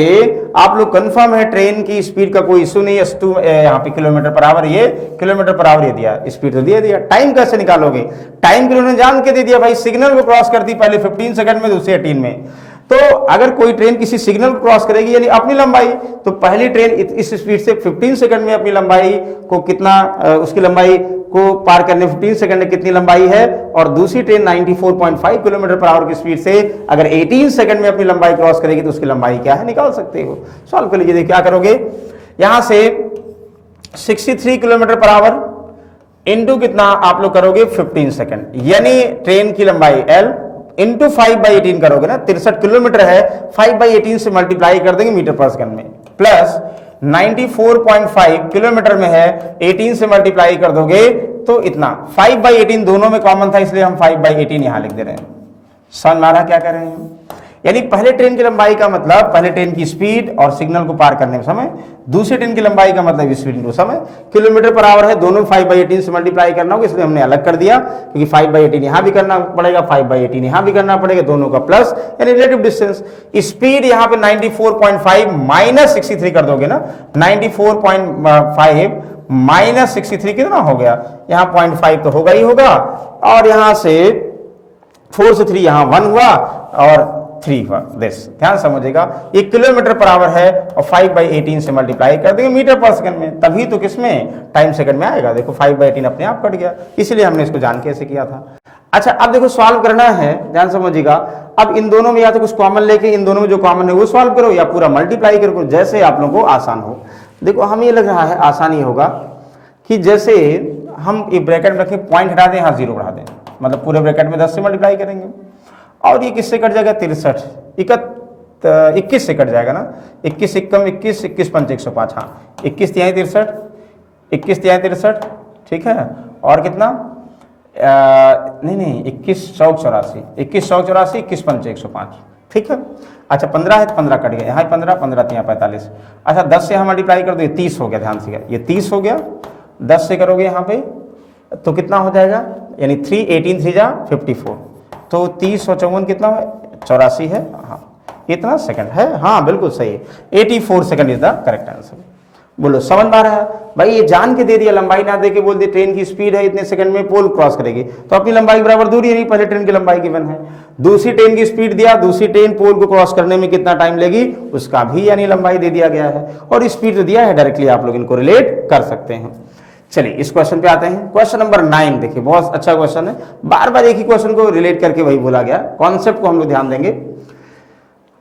आप लोग कंफर्म है ट्रेन की स्पीड का कोई इशू नहीं है। S2 यहाँ पे किलोमीटर पर आवर, ये किलोमीटर पर आवर ये दिया, स्पीड तो दिया। टाइम कैसे निकालोगे, टाइम के लिए उन्होंने जान के दे दिया भाई, सिग्नल को क्रॉस करती पहले 15 सेकंड में, दूसरे 18 में। तो अगर कोई ट्रेन किसी सिग्नल को क्रॉस करेगी यानी अपनी लंबाई, तो पहली ट्रेन इस स्पीड से 15 सेकंड में अपनी लंबाई को कितना, उसकी लंबाई को पार करने 15 सेकंड में कितनी लंबाई है, और दूसरी ट्रेन 94.5 किलोमीटर पर आवर की स्पीड से अगर 18 सेकंड में अपनी लंबाई क्रॉस करेगी तो उसकी लंबाई क्या है, निकाल सकते हो। सॉल्व कर लीजिए, क्या करोगे, यहां से 63 किलोमीटर पर आवर इंटू कितना आप लोग करोगे 15 सेकंड, यानी ट्रेन की लंबाई L इंटू 5/18 करोगे ना, 63 किलोमीटर है, 5/18 से मल्टीप्लाई कर देंगे मीटर पर सेकंड में, प्लस 94.5 किलोमीटर में है, 18 से मल्टीप्लाई कर दोगे तो इतना, 5/18 दोनों में कॉमन था इसलिए हम 5/18 यहां लिख दे रहे हैं। समझ में आ रहा क्या कर रहे हैं, यानी पहले ट्रेन की लंबाई का मतलब पहले ट्रेन की स्पीड और सिग्नल को पार करने में समय, दूसरी ट्रेन की लंबाई का मतलब स्पीड को समय, किलोमीटर पर आवर है, दोनों 5/18 से मल्टीप्लाई करना होगा इसलिए हमने अलग कर दिया, क्योंकि 5/18 यहां भी करना पड़ेगा, 5/18 यहां भी करना पड़ेगा, दोनों का प्लस, यानी रिलेटिव डिस्टेंस। स्पीड यहां पे 94.5 माइनस 63 कर दोगे ना, 94.5 माइनस 63 कितना हो गया, यहां 0.5 तो होगा ही होगा, और यहां से 4 से 3 यहां 1 हुआ और 3 हुआ। दिस ध्यान समझिएगा, ये किलोमीटर पर आवर है और 5/18 से मल्टीप्लाई कर देंगे मीटर पर सेकंड में, तभी तो किसमें टाइम सेकंड में आएगा। देखो 5/18 अपने आप कट गया, इसलिए हमने इसको जान के ऐसे किया था। अच्छा, अब देखो सॉल्व करना है, ध्यान समझिएगा। अब इन दोनों में या तो कुछ कॉमन लेके इन दोनों में जो कॉमन है वो सॉल्व करो, या पूरा मल्टीप्लाई करो, जैसे आप लोगों को आसान हो। देखो हमें ये लग रहा है आसान ही होगा कि जैसे हम एक ब्रैकेट में रखें, पॉइंट हटा दें, यहाँ 0 बढ़ा दें, मतलब पूरे ब्रैकेट में 10 से मल्टीप्लाई करेंगे, और ये किससे कट जाएगा, 63, 21 से कट जाएगा ना, 21 एकम 21, 21 पंच 105, हाँ 21 तिहाई 63, 21 तिहाई 63, ठीक है, और कितना, नहीं 21 चौक 84, 21 चौक 84, 21 पंच 105, ठीक है। अच्छा 15 है तो 15 कट गया, यहाँ 15, 15 तो यहाँ 45। अच्छा 10 से यहाँ मल्टीप्लाई कर दो, ये 30 हो गया, ध्यान से, ये 30 हो गया। 10 से करोगे यहाँ पे तो कितना हो जाएगा, यानी 3, 18 3 जा 54, तो 30 और 54 कितना है, 84 है। हाँ इतना सेकंड है, हाँ बिल्कुल सही है, 84 second is the correct answer. बोलो समझ में आ रहा है भाई, ये जान के दे दिया, लंबाई ना दे के बोल दे ट्रेन की स्पीड है इतने सेकंड में पोल क्रॉस करेगी, तो अपनी लंबाई बराबर दूरी है नहीं, पहले ट्रेन की लंबाई गिवन है, दूसरी ट्रेन की स्पीड दिया, दूसरी ट्रेन पोल को क्रॉस करने में कितना टाइम लेगी उसका भी यानी लंबाई दे दिया गया है, और स्पीड तो दिया है, डायरेक्टली आप लोग इनको रिलेट कर सकते हैं। चलिए इस क्वेश्चन पे आते हैं, क्वेश्चन नंबर 9 देखिए, बहुत अच्छा क्वेश्चन है, बार बार एक ही क्वेश्चन को रिलेट करके वही बोला गया, कॉन्सेप्ट को हम लोग ध्यान देंगे।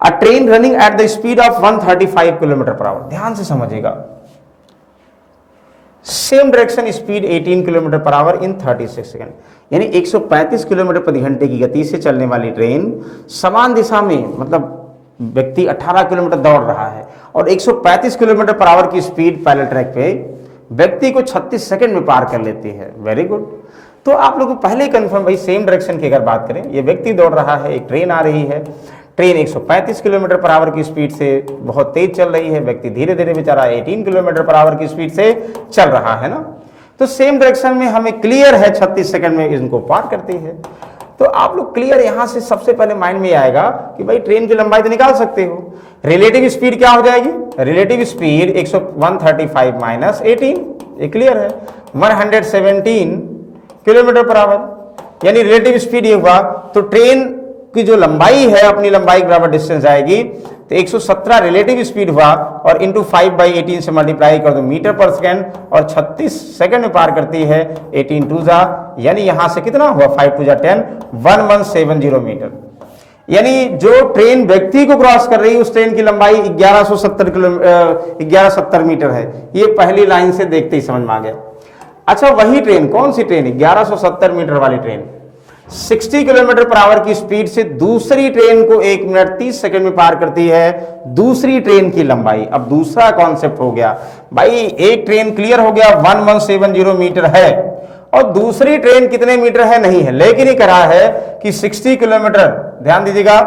A train running at the speed of 135 kilometre per hour, ध्यान से समझिएगा, same direction speed 18 kilometre per hour in 36 second, यानी 135 किलोमीटर प्रति घंटे की गति से चलने वाली ट्रेन समान दिशा में, मतलब व्यक्ति 18 किलोमीटर दौड़ रहा है और 135 किलोमीटर पर आवर की स्पीड पैरेलल ट्रैक पे व्यक्ति को 36 सेकंड में पार कर लेती है। Very good. तो आप लोगों को पहले ही कंफर्म, भाई सेम डायरेक्शन की अगर बात करें, ये व्यक्ति दौड़ रहा है, एक ट्रेन आ रही है, ट्रेन 135 किलोमीटर पर आवर की स्पीड से बहुत तेज चल रही है, व्यक्ति धीरे धीरे बेचारा 18 किलोमीटर पर आवर की स्पीड से चल रहा है ना, तो सेम डायरेक्शन में हमें क्लियर है 36 सेकंड में इनको पार करती है। तो आप लोग क्लियर यहां से सबसे पहले माइंड में आएगा कि भाई ट्रेन की लंबाई तो निकाल सकते हो, रिलेटिव स्पीड क्या हो जाएगी, रिलेटिव स्पीड 135 माइनस 18, ये क्लियर है, 117 किलोमीटर पर आवर, यानी रिलेटिव स्पीड ये हुआ, तो ट्रेन की जो लंबाई है अपनी लंबाई के बराबर डिस्टेंस आएगी, तो 117 रिलेटिव स्पीड हुआ, और इंटू 5/18 से मल्टीप्लाई कर दो मीटर पर सेकंड, और 36 सेकंड में पार करती है, 18 2 जा, यानी यहां से कितना हुआ, 5 2 जा 10, 1170 मीटर, यानी जो ट्रेन व्यक्ति को क्रॉस कर रही है उस ट्रेन की लंबाई 1170 मीटर है, ये पहली लाइन से देखते ही समझ में आ गया। अच्छा वही ट्रेन, कौन सी ट्रेन, 1170 मीटर वाली ट्रेन 60 किलोमीटर पर आवर की स्पीड से दूसरी ट्रेन को 1 मिनट 30 सेकंड में पार करती है, दूसरी ट्रेन की लंबाई। अब दूसरा कॉन्सेप्ट हो गया भाई, एक ट्रेन क्लियर हो गया 1170 मीटर है, और दूसरी ट्रेन कितने मीटर है नहीं है, लेकिन ये कहा है कि 60 किलोमीटर, ध्यान दीजिएगा,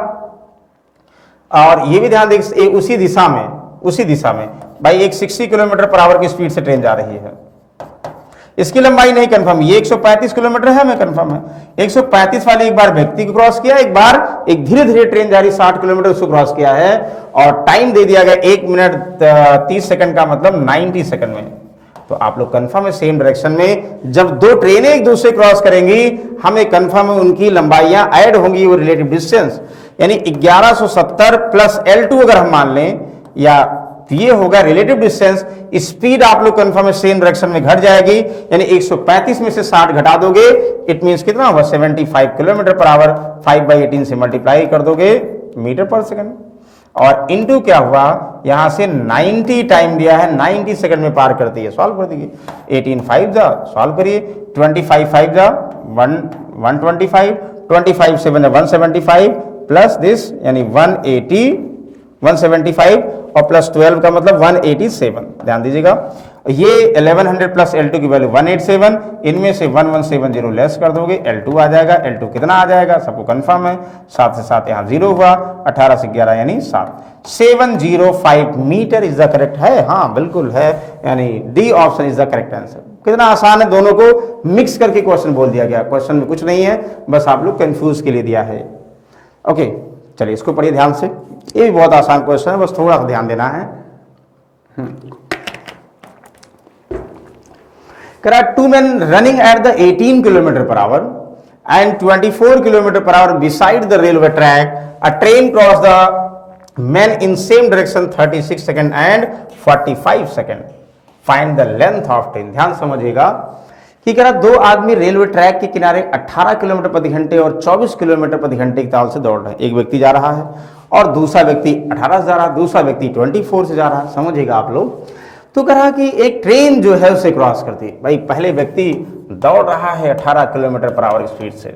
और ये भी ध्यान दीजिए उसी दिशा में भाई एक 60 किलोमीटर पर आवर की स्पीड से ट्रेन जा रही है, इसकी लंबाई नहीं कंफर्म, ये 135 किलोमीटर है, हमें कंफर्म है, 135 वाले एक बार व्यक्ति को क्रॉस किया, एक बार एक धीरे धीरे ट्रेन जा रही 60 किलोमीटर उसको क्रॉस किया है, और टाइम दे दिया गया 1 मिनट 30 सेकंड का मतलब 90 सेकंड में। तो आप लोग कंफर्म है सेम डायरेक्शन में जब दो ट्रेनें एक दूसरे क्रॉस करेंगी, हमें कंफर्म है उनकी लंबाइयां ऐड होंगी, वो रिलेटिव डिस्टेंस, यानी 1170 प्लस L2 अगर हम मान लें, या ये होगा रिलेटिव डिस्टेंस, स्पीड आप लोग कंफर्म है सेम डायरेक्शन में घट जाएगी, यानी 135 में से 60 घटा दोगे, इट मींस कितना होगा 75 किलोमीटर पर आवर, 5/18 से मल्टीप्लाई कर दोगे मीटर पर सेकंड, और इनटू क्या हुआ, यहां से 90 टाइम दिया है, 90 सेकंड में पार करती है, सॉल्व कर दीजिए, 18 5 जा, सॉल्व करिए, 25 5 जा 125, 25 7 जा 175 प्लस दिस, यानी 175 और प्लस 12 का मतलब 187, ध्यान दीजिएगा, ये 1100 प्लस L2 की वैल्यू 187, इनमें से 1170 लेस कर दोगे, L2 आ जाएगा, L2 कितना आ जाएगा सबको कंफर्म है, 7 से 7 यहाँ 0 हुआ, 18 से 11 यानी 7, 705 मीटर इज द करेक्ट है, हाँ बिल्कुल है, यानी D option is the correct answer. कितना आसान है, दोनों को मिक्स करके क्वेश्चन बोल दिया गया, क्वेश्चन में कुछ नहीं है, बस आप लोग कंफ्यूज के लिए दिया है। ओके चलिए इसको पढ़िए ध्यान से, ये भी बहुत आसान क्वेश्चन है, बस थोड़ा सा ध्यान देना है। Two man running at the 18 kilometre per hour and 24 kilometre per hour beside the railway track, a train cross the man in same direction 36 second and 45 second, find the length of train. ध्यान समझिएगा कि कह रहा दो आदमी railway track के किनारे 18 kilometre प्रति घंटे और 24 किलोमीटर प्रति घंटे की ताल से दौड़ रहे हैं, एक व्यक्ति जा रहा है और दूसरा व्यक्ति 18 से जा रहा है, दूसरा व्यक्ति 24 से जा रहा है, समझिएगा आप लोग। तो कह रहा कि एक ट्रेन जो है उसे क्रॉस करती है, भाई पहले व्यक्ति दौड़ रहा है 18 किलोमीटर पर आवर स्पीड से,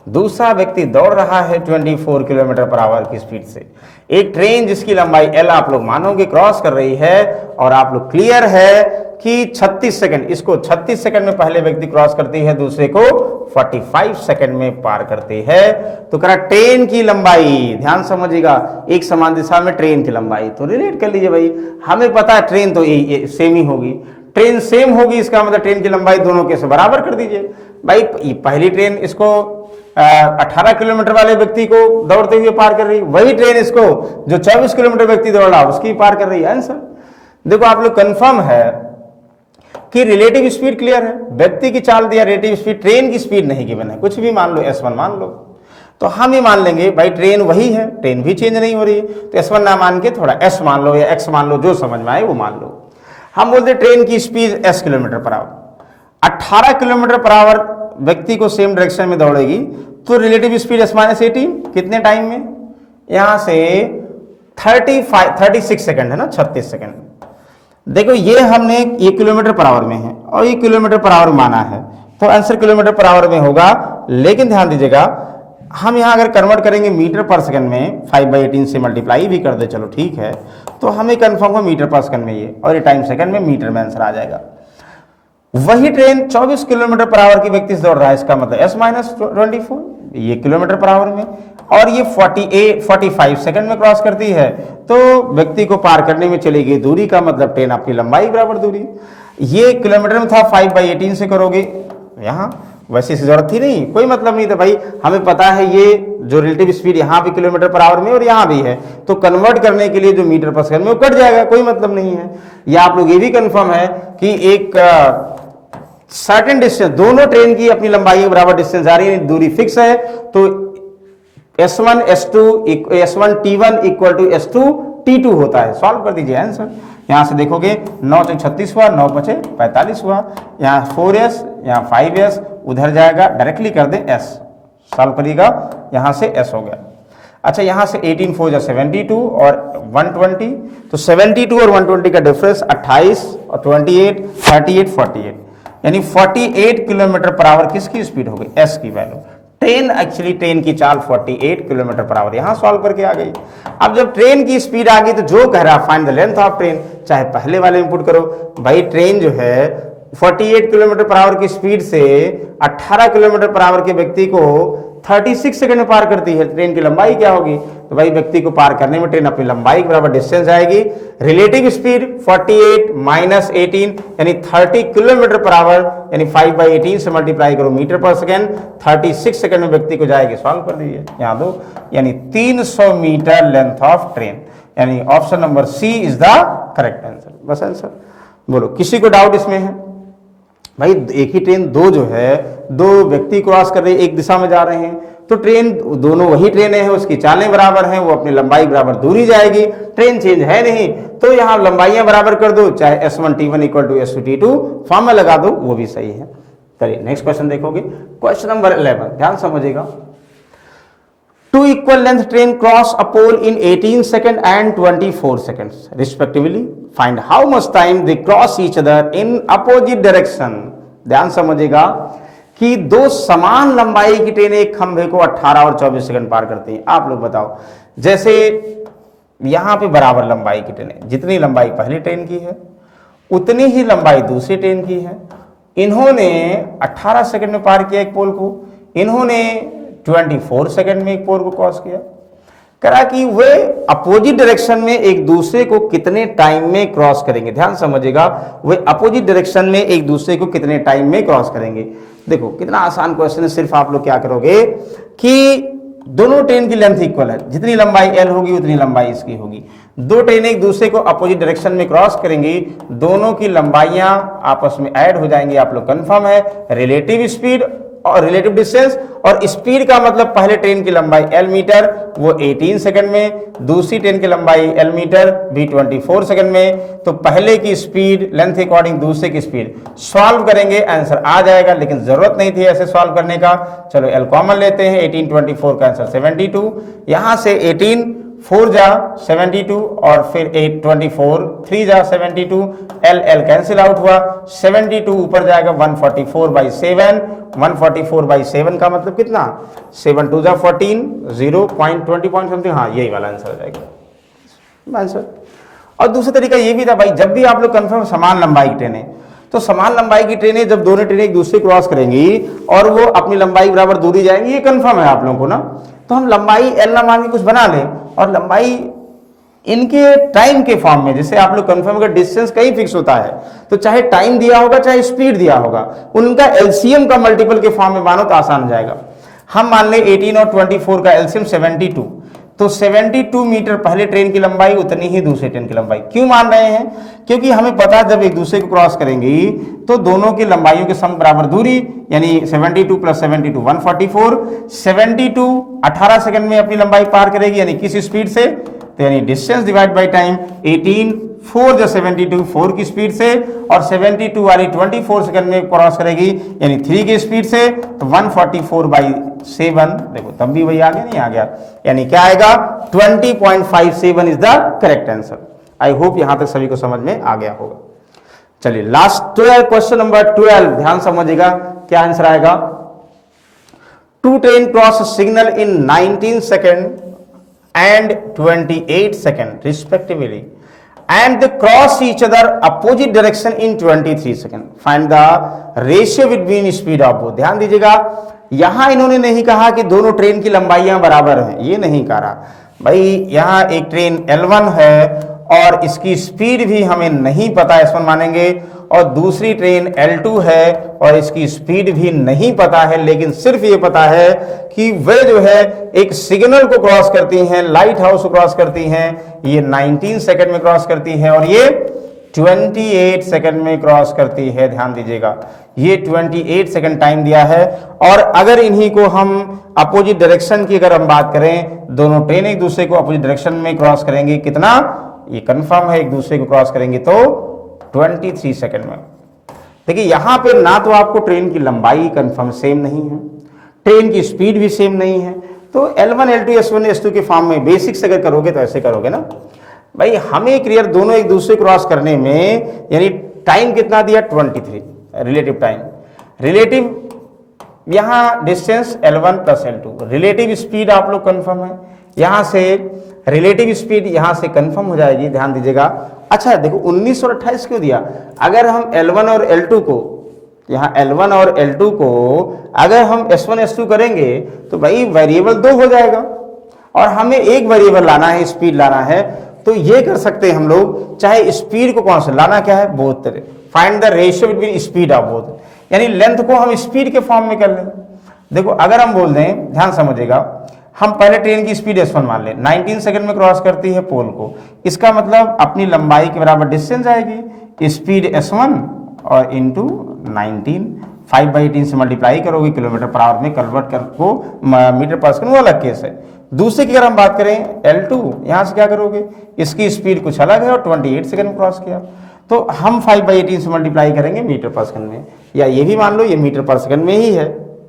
दूसरा व्यक्ति दौड़ रहा है 24 किलोमीटर पर आवर की स्पीड से, एक ट्रेन जिसकी लंबाई L आप लोग मानोगे क्रॉस कर रही है, और आप लोग क्लियर है कि 36 सेकंड, इसको 36 सेकंड में पहले व्यक्ति क्रॉस करती है, दूसरे को 45 सेकंड में पार करते हैं। तो करा ट्रेन की लंबाई, ध्यान समझिएगा, एक समान दिशा में ट्रेन की लंबाई, तो रिलेट कर लीजिए भाई, हमें पता है ट्रेन तो सेम ही होगी, ट्रेन सेम होगी, इसका मतलब ट्रेन की लंबाई दोनों के से बराबर कर दीजिए भाई। पहली ट्रेन इसको 18 किलोमीटर वाले व्यक्ति को दौड़ते हुए पार कर रही, वही ट्रेन इसको जो 24 किलोमीटर व्यक्ति दौड़ रहा उसकी पार कर रही है। आंसर देखो आप लोग कंफर्म है कि रिलेटिव स्पीड क्लियर है, व्यक्ति की चाल दिया, रिलेटिव स्पीड, ट्रेन की स्पीड नहीं गिवन है, कुछ भी मान लो, S1 मान लो, तो हम ही मान लेंगे भाई ट्रेन वही है, ट्रेन भी चेंज नहीं हो रही है, तो S1 ना मान के थोड़ा S मान लो या X मान लो, जो समझ में आए वो मान लो। हम बोलते ट्रेन की speed S kilometre per our, 18 kilometre per our व्यक्ति को सेम डायरेक्शन में दौड़ेगी, तो रिलेटिव स्पीड S-18 कितने टाइम में, यहां से 36 सेकंड है ना, 36 सेकंड। देखो ये हमने ये किलोमीटर पर आवर में है और ये किलोमीटर पर आवर माना है, तो आंसर किलोमीटर पर आवर में होगा। लेकिन ध्यान दीजिएगा, हम यहां अगर कन्वर्ट करेंगे मीटर पर सेकंड में, 5/18 से मल्टीप्लाई भी कर दे, चलो ठीक है, तो हमें कंफर्म हो मीटर पर सेकंड में ये, और ये टाइम सेकंड में, मीटर में आंसर आ जाएगा। वही ट्रेन 24 किलोमीटर पर आवर की व्यक्ति से दौड़ रहा है, इसका मतलब S-24, ये किलोमीटर पर आवर में, और ये 45 सेकंड में क्रॉस करती है, तो व्यक्ति को पार करने में चली गई दूरी का मतलब ट्रेन आपकी लंबाई बराबर दूरी। ये किलोमीटर में था, 5/18 से करोगे, यहाँ वैसे इसे जरूरत थी नहीं, कोई मतलब नहीं था भाई, हमें पता है ये जो रिलेटिव स्पीड यहाँ भी किलोमीटर पर आवर में और यहाँ भी है, तो कन्वर्ट करने के लिए जो मीटर पर सेकंड में वो कट जाएगा, कोई मतलब नहीं है। या आप लोग ये भी कंफर्म है कि एक सर्टेन डिस्टेंस, दोनों ट्रेन की अपनी लंबाई के बराबर डिस्टेंस आ रही है, दूरी फिक्स है, तो S1 T1 equal to S2 T2 होता है। सॉल्व कर दीजिए आंसर, यहां से देखोगे 9 × 36 हुआ, 9 × 5 = 45 हुआ, यहाँ 4S, यहाँ 5S, उधर जाएगा, डायरेक्टली कर दे S, सॉल्व करिएगा, यहां से S हो गया। अच्छा, यहां से 18 4 × 72 और 120, तो 72 और 120 का डिफरेंस 28 और 28, 38, 48, यानी 48 किलोमीटर पर आवर किसकी स्पीड हो गई, S की वैल्यू। ट्रेन, एक्चुअली ट्रेन की चाल 48 किलोमीटर पर आवर, यहां सॉल्व करके आ गई। अब जब ट्रेन की स्पीड आ गई तो जो कह रहा है find the length of train, चाहे पहले वाले इनपुट करो भाई, ट्रेन जो है 48 किलोमीटर पर आवर की स्पीड से 18 किलोमीटर पर आवर के व्यक्ति को 36 सेकंड में पार करती है, ट्रेन की लंबाई क्या होगी, तो भाई व्यक्ति को पार करने में ट्रेन अपनी लंबाई के बराबर डिस्टेंस आएगी। रिलेटिव स्पीड 48 - 18 यानी 30 किलोमीटर पर आवर, यानी 5/18 से मल्टीप्लाई करो मीटर पर सेकेंड, 36 सेकंड में व्यक्ति को जाएगी। सॉल्व कर दीजिए, यहाँ दो, यानी 300 मीटर लेंथ ऑफ ट्रेन, यानी option number C is the correct answer. बस आंसर बोलो, किसी को डाउट इसमें है भाई? एक ही ट्रेन दो जो है, दो व्यक्ति क्रॉस कर रहे हैं, एक दिशा में जा रहे हैं, तो ट्रेन दोनों वही ट्रेनें हैं, उसकी चालें बराबर हैं, वो अपनी लंबाई बराबर दूरी जाएगी, ट्रेन चेंज है नहीं, तो यहाँ लंबाइयां बराबर कर दो, चाहे S1 T1 equal to S2 T2 form में लगा दो, वो भी सही है। चलिए नेक्स्ट क्वेश्चन देखोगे, क्वेश्चन नंबर 11, ध्यान समझिएगा। Two equal length train cross a pole in 18 seconds and 24 seconds respectively. Find how much time they cross each other in opposite direction. ध्यान समझिएगा कि दो समान लंबाई की ट्रेन एक खंभे को 18 और 24 सेकंड पार करती हैं। आप लोग बताओ, जैसे यहां पे बराबर लंबाई की ट्रेन है, जितनी लंबाई पहली ट्रेन की है उतनी ही लंबाई दूसरी ट्रेन की है। इन्होंने 18 सेकंड में पार किया एक पोल को, इन्होंने 24 सेकंड में एक पोल को क्रॉस किया। करा कि वे अपोजिट डायरेक्शन में एक दूसरे को कितने टाइम में क्रॉस करेंगे। ध्यान समझिएगा, वे अपोजिट डायरेक्शन में एक दूसरे को कितने टाइम में क्रॉस करेंगे। देखो कितना आसान क्वेश्चन है, सिर्फ आप लोग क्या करोगे कि दोनों ट्रेन की लेंथ इक्वल है, जितनी लंबाई L होगी उतनी लंबाई इसकी होगी। दो ट्रेन एक दूसरे को अपोजिट डायरेक्शन में क्रॉस करेंगी, दोनों की लंबाइयां आपस में ऐड हो जाएंगी। आप लोग कंफर्म है, रिलेटिव स्पीड और रिलेटिव डिस्टेंस, और स्पीड का मतलब पहले ट्रेन की लंबाई L मीटर वो 18 सेकंड में, दूसरी ट्रेन की लंबाई L मीटर भी 24 सेकंड में। तो पहले की स्पीड लेंथ अकॉर्डिंग दूसरे की स्पीड, सॉल्व करेंगे आंसर आ जाएगा, लेकिन जरूरत नहीं थी ऐसे सॉल्व करने का। चलो L कॉमन लेते हैं, 18 24 का आंसर 72, यहां से 18 4 जा 72 और फिर 8 24 3 जा 72, L कैंसिल आउट हुआ, 72 ऊपर जाएगा 144/7, 144/7 का मतलब कितना, 7 2 जा 14, 0.20 पॉइंट समथिंग, हाँ यही वाला आंसर आ जाएगा आंसर। और दूसरा तरीका ये भी था भाई, जब भी आप लोग कंफर्म समान लंबाई ट्रेन है, तो समान लंबाई की ट्रेनें जब दोनों ट्रेनें एक दूसरे क्रॉस करेंगी और वो अपनी लंबाई बराबर दूरी जाएंगी, ये कंफर्म है आप लोगों को ना। तो हम लंबाई एल ना मान के कुछ बना लें और लंबाई इनके टाइम के फॉर्म में, जैसे आप लोग कंफर्म अगर डिस्टेंस कहीं फिक्स होता है तो चाहे टाइम दिया होगा चाहे स्पीड दिया होगा, उनका एलसीएम का मल्टीपल के फॉर्म में मानो तो आसान हो जाएगा। हम मान लें 18 और 24 का एलसीएम 72, तो 72 मीटर पहले ट्रेन की लंबाई उतनी ही दूसरे ट्रेन की लंबाई। क्यों मान रहे हैं? क्योंकि हमें पता है जब एक दूसरे को क्रॉस करेंगी तो दोनों की लंबाइयों के सम बराबर दूरी, यानी 72 प्लस 72 144। 72 18 सेकंड में अपनी लंबाई पार करेगी, यानी किस स्पीड से, तो यानी डिस्टेंस डिवाइड बाई टाइम। 18 4 जो 72 4 की स्पीड से, और 72 वाली 24 सेकंड में क्रॉस करेगी यानी 3 की स्पीड से, तो 144/7, देखो तब भी वही आ गया, नहीं आ गया, यानी क्या आएगा 20.57 is the correct answer. I hope यहां तक सभी को समझ में आ गया होगा। चलिए लास्ट 12, क्वेश्चन नंबर 12, ध्यान समझिएगा क्या आंसर आएगा। Two train cross signal in 19 second and 28 seconds respectively and they cross each other opposite direction in 23 seconds. Find the ratio between speed of both. ध्यान दीजिएगा, यहां इन्होंने नहीं कहा कि दोनों ट्रेन की लंबाइयां बराबर हैं, ये नहीं कहा भाई। यहां एक ट्रेन L1 है और इसकी स्पीड भी हमें नहीं पता, S1 मानेंगे, और दूसरी ट्रेन L2 है और इसकी स्पीड भी नहीं पता है, लेकिन सिर्फ ये पता है कि वे जो है एक सिग्नल को क्रॉस करती हैं, लाइट हाउस को क्रॉस करती हैं। ये 19 सेकंड में क्रॉस करती है और ये 28 सेकंड में क्रॉस करती है। ध्यान दीजिएगा, ये 28 सेकंड टाइम दिया है। और अगर इन्हीं को हम अपोजिट डायरेक्शन की अगर हम बात करें, दोनों ट्रेन एक दूसरे को अपोजिट डायरेक्शन में क्रॉस करेंगे, कितना, ये कंफर्म है, एक दूसरे को क्रॉस करेंगे तो 23 सेकंड में। देखिए यहां पे ना तो आपको ट्रेन की लंबाई कंफर्म सेम नहीं है, ट्रेन की स्पीड भी सेम नहीं है, तो L1 L2 S1 S2 के फॉर्म में बेसिक्स अगर करोगे तो ऐसे करोगे ना भाई। हमें क्लियर दोनों एक दूसरे क्रॉस करने में, यानी टाइम कितना दिया 23 रिलेटिव टाइम, रिलेटिव यहां distance L1 plus L2, relative speed आप लोग कंफर्म है, यहां से रिलेटिव स्पीड यहां से कंफर्म हो जाएगी। ध्यान दीजिएगा। अच्छा देखो 19 और 28 क्यों दिया, अगर हम L1 और L2 को, यहाँ L1 और L2 को अगर हम S1 S2 करेंगे तो भाई वेरिएबल 2 हो जाएगा और हमें एक वेरिएबल लाना है, स्पीड लाना है। तो ये कर सकते हैं हम लोग, चाहे स्पीड को कौन सा लाना, क्या है, बोथ तरह। Find the ratio between speed of both, यानी लेंथ को हम स्पीड के फॉर्म में कर लें। देखो अगर हम बोल दें, ध्यान समझिएगा, हम पहले ट्रेन की स्पीड S1 मान लें, 19 सेकंड में क्रॉस करती है पोल को, इसका मतलब अपनी लंबाई के बराबर डिस्टेंस आएगी, स्पीड S1 और इंटू 19, 5/18 से मल्टीप्लाई करोगे, किलोमीटर पर आवर में कन्वर्ट कर को मीटर पर सेकंड, वो अलग केस है। दूसरे की अगर हम बात करें L2, यहां से क्या करोगे, इसकी स्पीड कुछ अलग है और 28 सेकंड में क्रॉस किया, तो हम 5/18 से मल्टीप्लाई करेंगे मीटर पर सेकंड में, या ये भी मान लो ये मीटर पर सेकंड में ही है,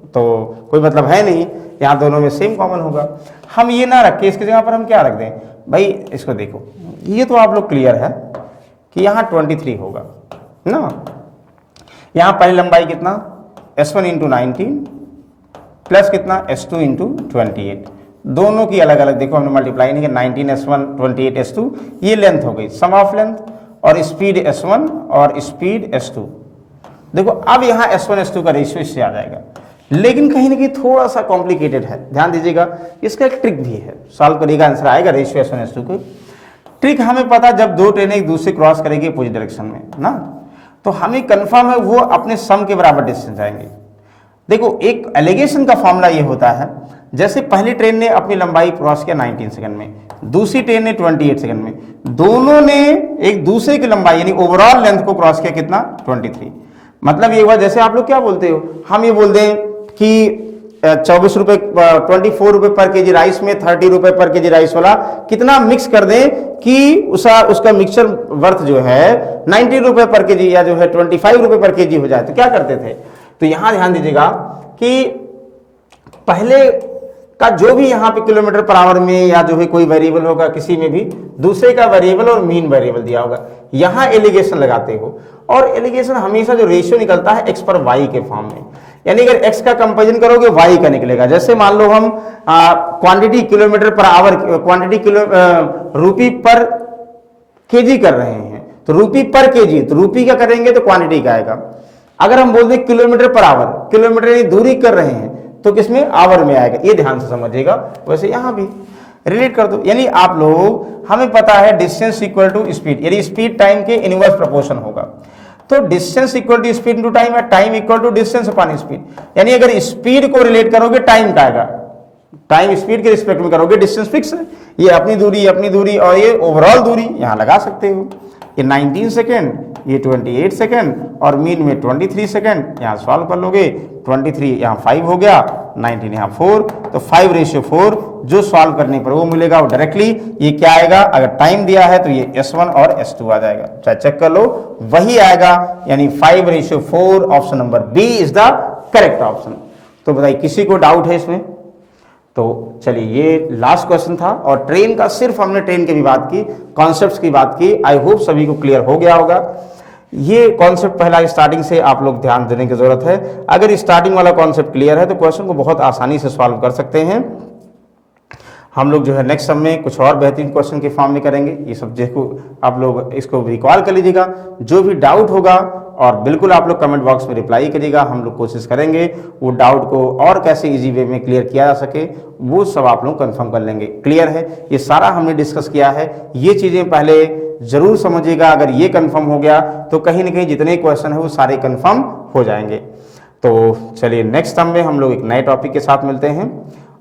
तो कोई मतलब है नहीं, यहाँ दोनों में सेम कॉमन होगा। हम ये ना रखें, इसकी जगह पर हम क्या रख दें भाई, इसको देखो, ये तो आप लोग क्लियर है कि यहाँ 23 होगा ना। यहाँ पहली लंबाई कितना, S1 इंटू 19 प्लस कितना S2 इंटू 28, दोनों की अलग अलग देखो हमने मल्टीप्लाई नहीं किया, 19 S1 28 S2, ये लेंथ हो गई, सम ऑफ लेंथ, और स्पीड S1 और स्पीड S2। देखो अब यहाँ S1 S2 का रेशियो इससे आ जाएगा, लेकिन कहीं ना कहीं थोड़ा सा कॉम्प्लिकेटेड है। ध्यान दीजिएगा, इसका एक ट्रिक भी है, सॉल्व करिएगा आंसर आएगा रेशियो S1 S2 को। ट्रिक हमें पता, जब दो ट्रेनें एक दूसरे क्रॉस करेगी अपोजिट डायरेक्शन में ना, तो हमें कंफर्म है वो अपने सम के बराबर डिस्टेंस जाएंगे। देखो एक एलिगेशन का फॉर्मूला ये होता है, जैसे पहली ट्रेन ने अपनी लंबाई क्रॉस किया 19 सेकंड में, दूसरी ट्रेन ने 28 सेकंड में, दोनों ने एक दूसरे की लंबाई यानी ओवरऑल लेंथ को क्रॉस किया कितना 23। मतलब ये हुआ, जैसे आप लोग क्या बोलते हो, हम ये बोल दें कि 24 रुपए 24 रुपए पर केजी राइस में 30 रुपए पर केजी राइस वाला कितना मिक्स कर दें कि उसका मिक्सचर वर्थ जो है 90 रुपए पर केजी या जो है 25 रुपए पर केजी हो जाए, तो क्या करते थे। तो यहां ध्यान दीजिएगा कि पहले का जो भी यहाँ पे किलोमीटर पर आवर में या जो है कोई वेरिएबल होगा, किसी में भी दूसरे का वेरिएबल और मीन वेरिएबल दिया होगा, यहाँ एलिगेशन लगाते हो, और एलिगेशन हमेशा जो रेशियो निकलता है x पर y के फॉर्म में, यानी अगर x का कंपेरिजन करोगे y का निकलेगा। जैसे मान लो हम quantity kilometre per hour, quantity rupee per KG कर रहे हैं, तो रुपी पर केजी, तो रुपी का करेंगे तो क्वांटिटी का आएगा। अगर हम बोल दें किलोमीटर पर आवर, किलोमीटर यानी दूरी कर रहे हैं, तो किसमें, आवर में आएगा। ये ध्यान से समझिएगा। वैसे यहां भी रिलेट कर दो, यानी आप लोग, हमें पता है डिस्टेंस इक्वल टू स्पीड, यानी स्पीड टाइम के इनवर्स प्रोपोर्शन होगा। तो distance equal to speed into time है, time equal to distance upon speed. यानी अगर स्पीड को रिलेट करोगे टाइम का आएगा, टाइम स्पीड के रिस्पेक्ट में करोगे, डिस्टेंस फिक्स है, ये अपनी दूरी और ये ओवरऑल दूरी यहां लगा सकते हो। ये 19 सेकेंड, ये 28 सेकेंड और मीन में 23 सेकेंड। यहाँ सॉल्व कर लोगे, 23 यहाँ 5 हो गया, 19 यहाँ 4, तो 5:4 जो सॉल्व करने पर वो मिलेगा, वो डायरेक्टली ये क्या आएगा, अगर टाइम दिया है तो ये S1 और S2 आ जाएगा, चाहे चेक कर लो, वही आएगा। यानी 5:4 option number B is the correct option. तो बताइए किसी को डाउट है इसमें? तो चलिए, ये लास्ट क्वेश्चन था और ट्रेन का सिर्फ हमने ट्रेन की भी बात की, कॉन्सेप्ट्स की बात की। आई होप सभी को क्लियर हो गया होगा। ये कॉन्सेप्ट पहला स्टार्टिंग से आप लोग ध्यान देने की जरूरत है। अगर स्टार्टिंग वाला कॉन्सेप्ट क्लियर है तो क्वेश्चन को बहुत आसानी से सॉल्व कर सकते हैं। हम लोग जो है नेक्स्ट सम में कुछ और बेहतरीन क्वेश्चन के फॉर्म में करेंगे। ये सब देखो, आप लोग इसको रिकॉल कर लीजिएगा। जो भी डाउट होगा और बिल्कुल आप लोग कमेंट बॉक्स में रिप्लाई करिएगा। हम लोग कोशिश करेंगे वो डाउट को और कैसे इजी वे में क्लियर किया जा सके, वो सब आप लोग कंफर्म कर लेंगे। क्लियर है? ये सारा हमने डिस्कस किया है। ये चीज़ें पहले जरूर समझिएगा। अगर ये कंफर्म हो गया तो कहीं ना कहीं जितने क्वेश्चन है वो सारे कंफर्म हो जाएंगे। तो चलिए, नेक्स्ट सम में हम लोग एक नए टॉपिक के साथ मिलते हैं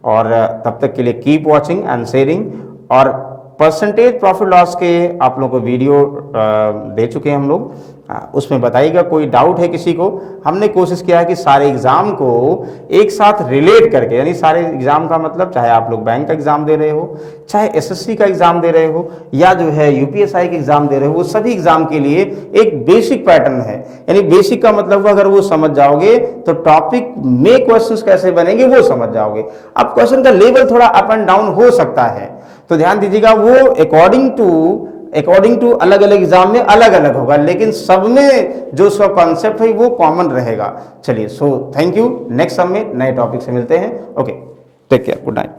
और तब तक के लिए कीप वॉचिंग एंड शेयरिंग। और परसेंटेज प्रॉफिट लॉस के आप लोगों को वीडियो दे चुके हैं हम लोग, उसमें बताइएगा कोई डाउट है किसी को। हमने कोशिश किया है कि सारे एग्जाम को एक साथ रिलेट करके, यानी सारे एग्जाम का मतलब चाहे आप लोग बैंक का एग्जाम दे रहे हो, चाहे एसएससी का एग्जाम दे रहे हो, या जो है यूपीएसआई का एग्जाम दे रहे हो, वो सभी एग्जाम के लिए एक बेसिक पैटर्न है। यानी बेसिक का मतलब अगर वो समझ जाओगे तो टॉपिक में क्वेश्चंस कैसे बनेंगे वो समझ जाओगे। अब क्वेश्चन का लेवल थोड़ा अप एंड डाउन हो सकता है, तो ध्यान दीजिएगा, वो अकॉर्डिंग टू अलग अलग एग्जाम में अलग अलग होगा, लेकिन सब में जो उसका कॉन्सेप्ट है वो कॉमन रहेगा। चलिए, so thank you. Next sum में नए टॉपिक से मिलते हैं। Okay, take care, good night.